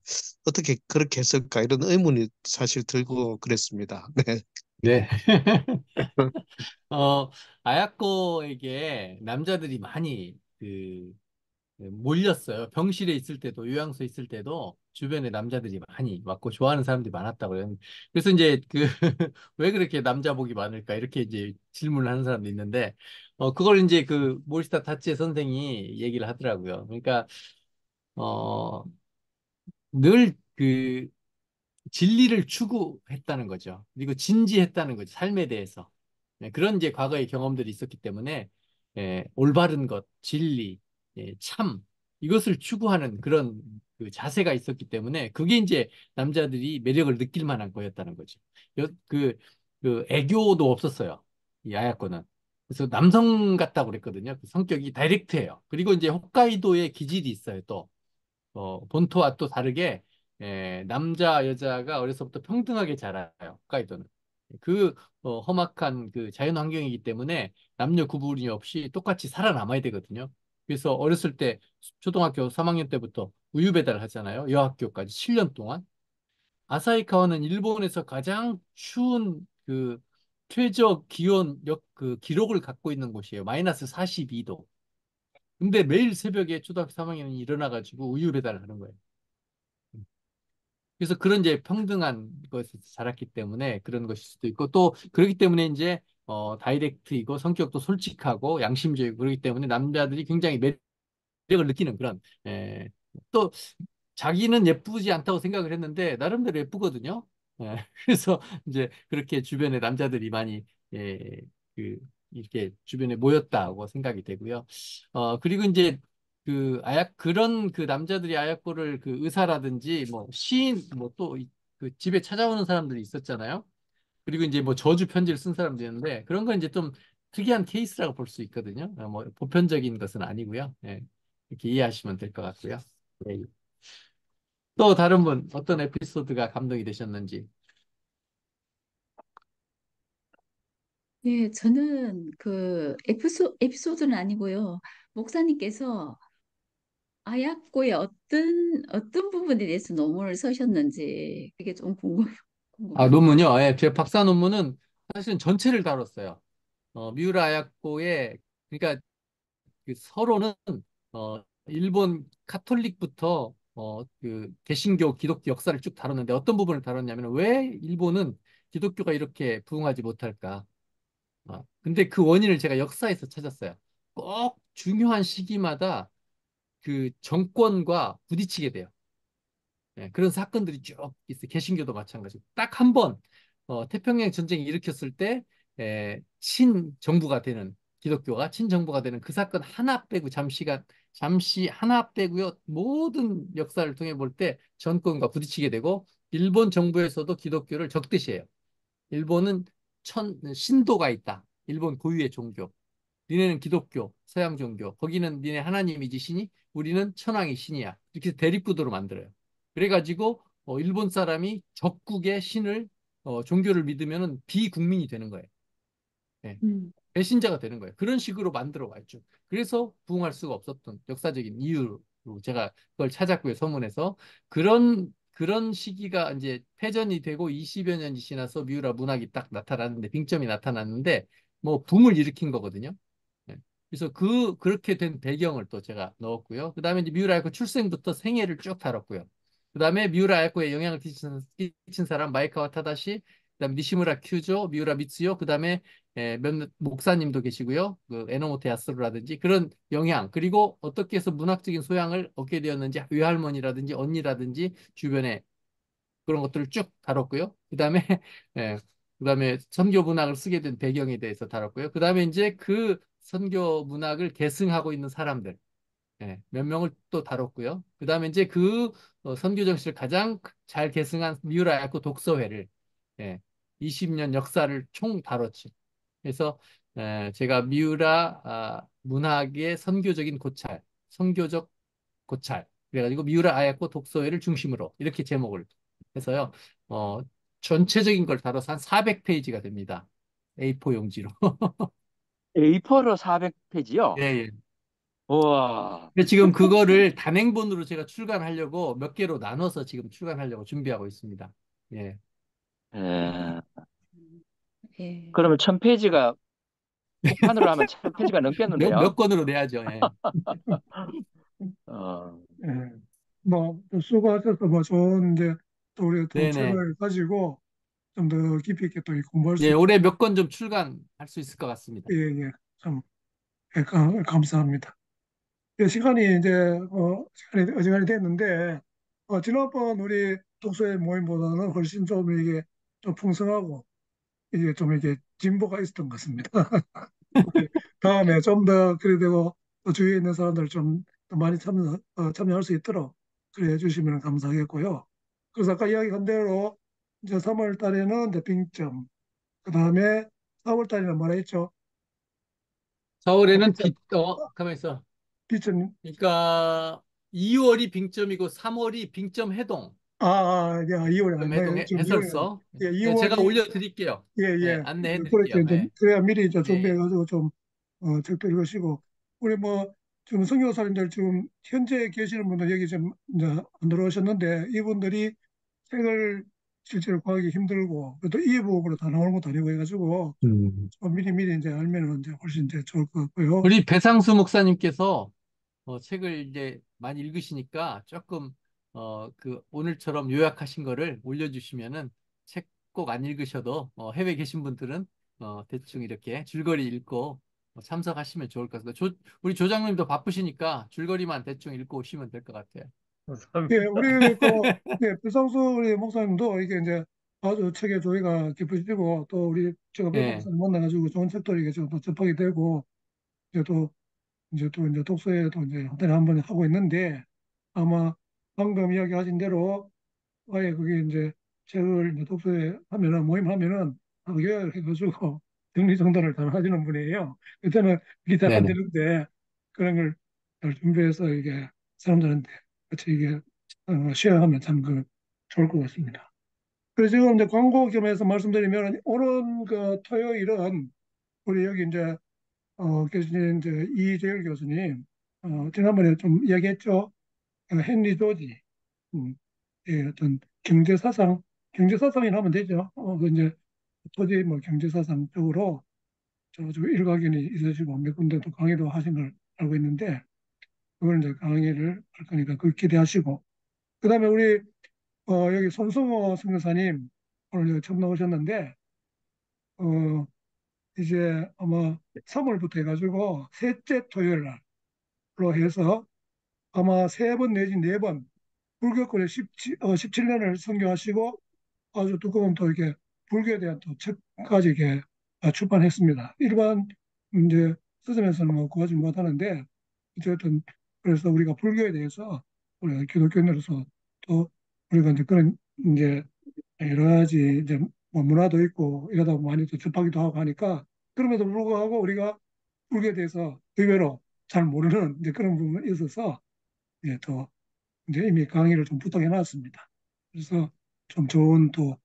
S3: 어떻게 그렇게 했을까 이런 의문이 사실 들고 그랬습니다. 네.
S1: 네. 어, 아야코에게 남자들이 많이 몰렸어요. 병실에 있을 때도, 요양소에 있을 때도 주변에 남자들이 많이 왔고 좋아하는 사람들이 많았다고 그래요. 그래서 이제 왜 그렇게 남자복이 많을까? 이렇게 이제 질문을 하는 사람도 있는데, 그걸 이제 모리스타 타치에 선생이 얘기를 하더라고요. 그러니까, 늘 진리를 추구했다는 거죠. 그리고 진지했다는 거죠. 삶에 대해서. 네, 그런 이제 과거의 경험들이 있었기 때문에 올바른 것, 진리, 참 이것을 추구하는 그런 자세가 있었기 때문에 그게 이제 남자들이 매력을 느낄 만한 거였다는 거죠. 여- 그, 애교도 없었어요. 이 아야코는. 그래서 남성 같다고 그랬거든요. 그 성격이 다이렉트해요. 그리고 이제 홋카이도에 기질이 있어요. 또. 본토와 또 다르게 남자 여자가 어려서부터 평등하게 자라요. 홋카이도는. 그 험악한 자연 환경이기 때문에 남녀 구분이 없이 똑같이 살아남아야 되거든요. 그래서 어렸을 때 초등학교 3학년 때부터 우유 배달을 하잖아요. 여학교까지 7년 동안. 아사히카와는 일본에서 가장 추운 최저 기온 기록을 갖고 있는 곳이에요. 마이너스 42도. 근데 매일 새벽에 초등학교 3학년이 일어나가지고 우유 배달을 하는 거예요. 그래서 그런 이제 평등한 것에서 자랐기 때문에 그런 것일 수도 있고 또 그렇기 때문에 이제 다이렉트이고 성격도 솔직하고 양심적이고 그렇기 때문에 남자들이 굉장히 매력을 느끼는 그런 또 자기는 예쁘지 않다고 생각을 했는데 나름대로 예쁘거든요. 그래서 이제 그렇게 주변에 남자들이 많이 예, 그 이렇게 주변에 모였다고 생각이 되고요. 그리고 이제 그런 남자들이 아야코를 의사라든지 뭐 시인 뭐 또 집에 찾아오는 사람들이 있었잖아요. 그리고 이제 뭐 저주 편지를 쓴 사람도 있는데 그런 건 이제 좀 특이한 케이스라고 볼 수 있거든요. 뭐 보편적인 것은 아니고요. 이렇게 이해하시면 될 것 같고요. 예. 또 다른 분 어떤 에피소드가 감동이 되셨는지.
S5: 네, 저는 에피소드는 아니고요. 목사님께서 아야코의 어떤 부분에 대해서 논문을 쓰셨는지 그게 좀
S1: 아,
S5: 궁금해요.
S1: 논문요? 예, 제 박사 논문은 사실은 전체를 다뤘어요. 미우라 아야코의, 그러니까 서로는, 일본 카톨릭부터, 개신교, 기독교 역사를 쭉 다뤘는데 어떤 부분을 다뤘냐면 왜 일본은 기독교가 이렇게 부흥하지 못할까? 근데 그 원인을 제가 역사에서 찾았어요. 꼭 중요한 시기마다 그 정권과 부딪히게 돼요. 예, 그런 사건들이 쭉 있어요. 개신교도 마찬가지고. 딱 한 번, 태평양 전쟁이 일으켰을 때, 친정부가 되는, 기독교가 친정부가 되는 그 사건 하나 빼고 잠시 하나 빼고요. 모든 역사를 통해 볼 때 정권과 부딪히게 되고, 일본 정부에서도 기독교를 적대시해요. 일본은 신도가 있다. 일본 고유의 종교. 니네는 기독교, 서양 종교. 거기는 니네 하나님이지 신이, 우리는 천황이 신이야. 이렇게 대립구도로 만들어요. 그래가지고 일본 사람이 적국의 신을 종교를 믿으면 비국민이 되는 거예요. 예.
S5: 음.
S1: 배신자가 되는 거예요. 그런 식으로 만들어 왔죠. 그래서 부흥할 수가 없었던 역사적인 이유로 제가 그걸 찾았고요, 서문에서. 그런 시기가 이제 패전이 되고 20여 년이 지나서 미우라 문학이 딱 나타났는데, 빙점이 나타났는데, 뭐 붐을 일으킨 거거든요. 네. 그래서 그렇게 된 배경을 또 제가 넣었고요. 그 다음에 이제 미우라 야코 출생부터 생애를 쭉 다뤘고요. 그 다음에 미우라 야코에 영향을 끼친 사람 마이카와 타다시, 그 다음에 니시무라 큐조, 미우라 미츠요, 그 다음에 몇몇 목사님도 계시고요. 그 에노모토 야스루라든지 그런 영향, 그리고 어떻게 해서 문학적인 소양을 얻게 되었는지 외할머니라든지 언니라든지 주변에 그런 것들을 쭉 다뤘고요. 그다음에 예, 그다음에 선교 문학을 쓰게 된 배경에 대해서 다뤘고요. 그다음에 이제 그 선교 문학을 계승하고 있는 사람들, 몇 명을 또 다뤘고요. 그다음에 이제 그 선교 정신을 가장 잘 계승한 미우라 야코 독서회를, 예, 20년 역사를 총 다뤘죠. 그래서 제가 미우라 문학의 선교적인 고찰, 선교적 고찰. 그래가지고 미우라 아야코 독서회를 중심으로 이렇게 제목을 해서요. 어, 전체적인 걸 다뤄서 한 400페이지가 됩니다. A4 용지로.
S4: A4로 400페이지요?
S1: 예, 예.
S4: 우와.
S1: 근데 지금 그거를 단행본으로 제가 출간하려고 몇 개로 나눠서 지금 출간하려고 준비하고 있습니다. 예.
S4: 예.
S5: 예.
S4: 그러면 1000페이지가 국판으로 하면 1000페이지가 넘겠는데요?
S1: 몇 권으로 내야죠. 예.
S4: 어,
S2: 예. 뭐또 수고하셔서 뭐 좋은 이제 또 우리 또
S1: 네네.
S2: 책을 가지고 좀 더 깊이 있게 또 공부할 수
S1: 예,
S2: 있게
S1: 올해 몇 권 좀 출간할 수 있을 것 같습니다.
S2: 예, 예. 참 예, 감사합니다. 예, 시간이 어지간히 됐는데 지난번 우리 독서회 모임보다는 훨씬 좀 이게 좀 풍성하고 이게 좀 이게 진보가 있었던 것 같습니다. 다음에 좀 더 그래 되고 또 주위에 있는 사람들 좀 더 많이 참여할 수 있도록 그래 해주시면 감사하겠고요. 그래서 아까 이야기한 대로 이제 3월 달에는 이제 빙점, 그 다음에 4월 달에는 뭐라 했죠?
S1: 서울에는
S2: 빗점,
S1: 가만 있어.
S2: 빗점,
S1: 그러니까 2월이 빙점이고 3월이 빙점 해동.
S2: 야, 2월에
S1: 빙점
S2: 아니면
S1: 해동
S2: 지금 2월에
S1: 해설서.
S2: 예,
S1: 예, 제가
S2: 2월이
S1: 올려드릴게요.
S2: 예,
S1: 예,
S2: 예.
S1: 안내해
S2: 그렇게
S1: 드릴게요.
S2: 이제
S1: 예,
S2: 그래야 미리 이제
S1: 예, 예.
S2: 준비해가지고 좀 책도 읽으시고 우리 뭐 지금 선교사님들 지금 현재 계시는 분들 여기 좀 이제 안 들어오셨는데 이분들이 책을 실제로 구하기 힘들고 또 이북으로 다 나오는 것도 아니고 해가지고 좀 미리 이제 알면은 이제 훨씬 이제 좋을 것 같고요.
S1: 우리 배상수 목사님께서 책을 이제 많이 읽으시니까 조금 그 오늘처럼 요약하신 거를 올려주시면은 책 꼭 안 읽으셔도 해외 계신 분들은 대충 이렇게 줄거리 읽고 참석하시면 좋을 것 같습니다. 우리 조장님도 바쁘시니까 줄거리만 대충 읽고 오시면 될 것 같아요.
S2: 예,
S7: 감사합니다.
S2: 우리 예, 불상수 우리 목사님도 이게 이제 아주 책에 조예가 깊으시고 또 우리 제가 몇
S1: 예.
S2: 목사님 만나가지고 좋은 책도 이게 좀 또 접하게 되고 이제 또 이제 독서회도 이제 한번 하고 있는데 아마 방금 이야기하신 대로 아예 그게 이제 책을 이제 독서회 하면은 모임하면은 요약을 해가지고 정리정돈을 잘 하시는 분이에요. 그때는 이게 잘 안
S1: 네네.
S2: 되는데 그런 걸 잘 준비해서 이게 사람들한테 같이 이게 시행하면 참 그 좋을 것 같습니다. 그래서 지금 이제 광고 겸해서 말씀드리면 오는 그 토요일은 우리 여기 이제 계신 이제 이재열 교수님 지난번에 좀 이야기했죠. 헨리 조지 예, 어떤 경제사상이라 하면 되죠. 그 이제 토지 뭐 경제사상 쪽으로 저 일각견이 있으시고 몇 군데 또 강의도 하신 걸 알고 있는데 그걸 이제 강의를 할 거니까 그 기대하시고 그다음에 우리 여기 손승호 선교사님 오늘 여기 처음 나오셨는데 어, 이제 아마 3월부터 해가지고 셋째 토요일 날로 해서 아마 3번 내지 4번 불교권에 17년을 선교하시고 아주 두꺼운 또 이렇게 불교에 대한 또 책까지 이렇게 출판했습니다. 일반 이제 서점에서는 뭐 구하지 못하는데 어쨌든 그래서 우리가 불교에 대해서 우리가 기독교인으로서 또 우리가 이제 그런 이제 여러 가지 이제 뭐 문화도 있고 이러다 보면 많이 또 접하기도 하고 하니까 그럼에도 불구하고 우리가 불교에 대해서 의외로 잘 모르는 이제 그런 부분이 있어서 이제 또 이제 이미 강의를 좀 부탁해 놨습니다. 그래서 좀 좋은 또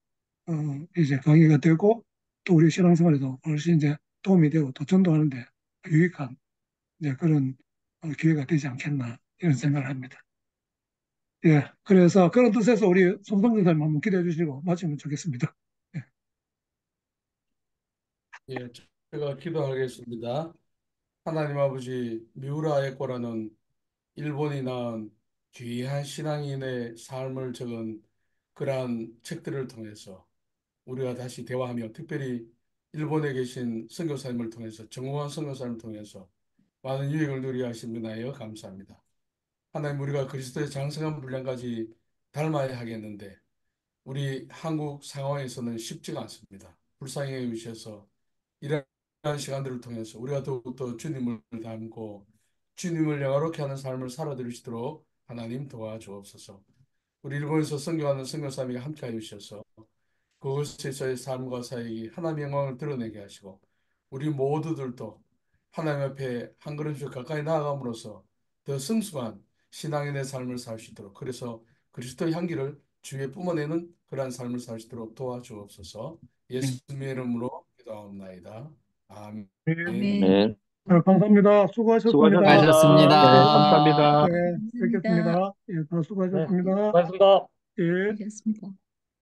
S2: 이제 강의가 되고 또 우리 신앙생활에도 훨씬 이제 도움이 되고 또 전도하는데 유익한 이제 그런 기회가 되지 않겠나 이런 생각을 합니다. 예, 그래서 그런 뜻에서 우리 송성근 사님 한번 기대해 주시고 마치면 좋겠습니다. 예.
S9: 예, 제가 기도하겠습니다. 하나님 아버지, 미우라 에코라는 일본이 낳은 귀한 신앙인의 삶을 적은 그러한 책들을 통해서 우리가 다시 대화하며 특별히 일본에 계신 선교사님을 통해서 정우환 선교사님을 통해서 많은 유익을 누리게 하신 분하여 감사합니다. 하나님 우리가 그리스도의 장성한 분량까지 닮아야 하겠는데 우리 한국 상황에서는 쉽지가 않습니다. 불쌍히 여기셔서 이러한 시간들을 통해서 우리가 더욱더 주님을 닮고 주님을 영화롭게 하는 삶을 살아드리시도록 하나님 도와주옵소서. 우리 일본에서 선교하는 선교사님이 함께하여 주셔서 그것에서의 삶과 사역이 하나님의 영광을 드러내게 하시고 우리 모두들도 하나님 앞에 한 걸음씩 가까이 나아감으로써 더 성숙한 신앙인의 삶을 살 수 있도록 그래서 그리스도의 향기를 주위에 뿜어내는 그러한 삶을 살 수 있도록 도와주옵소서. 예수님의 이름으로 기도하옵나이다. 아멘.
S2: 예.
S5: 아멘.
S2: 감사합니다. 수고하셨습니다.
S4: 네,
S1: 수고하셨습니다.
S2: 수고하셨습니다.
S4: 감사합니다.
S2: 네,
S5: 감사합니다.
S2: 뵙겠습니다. 예, 다
S7: 네,
S2: 수고하셨습니다.
S7: 고맙습니다.
S2: 예.
S5: 알겠습니다.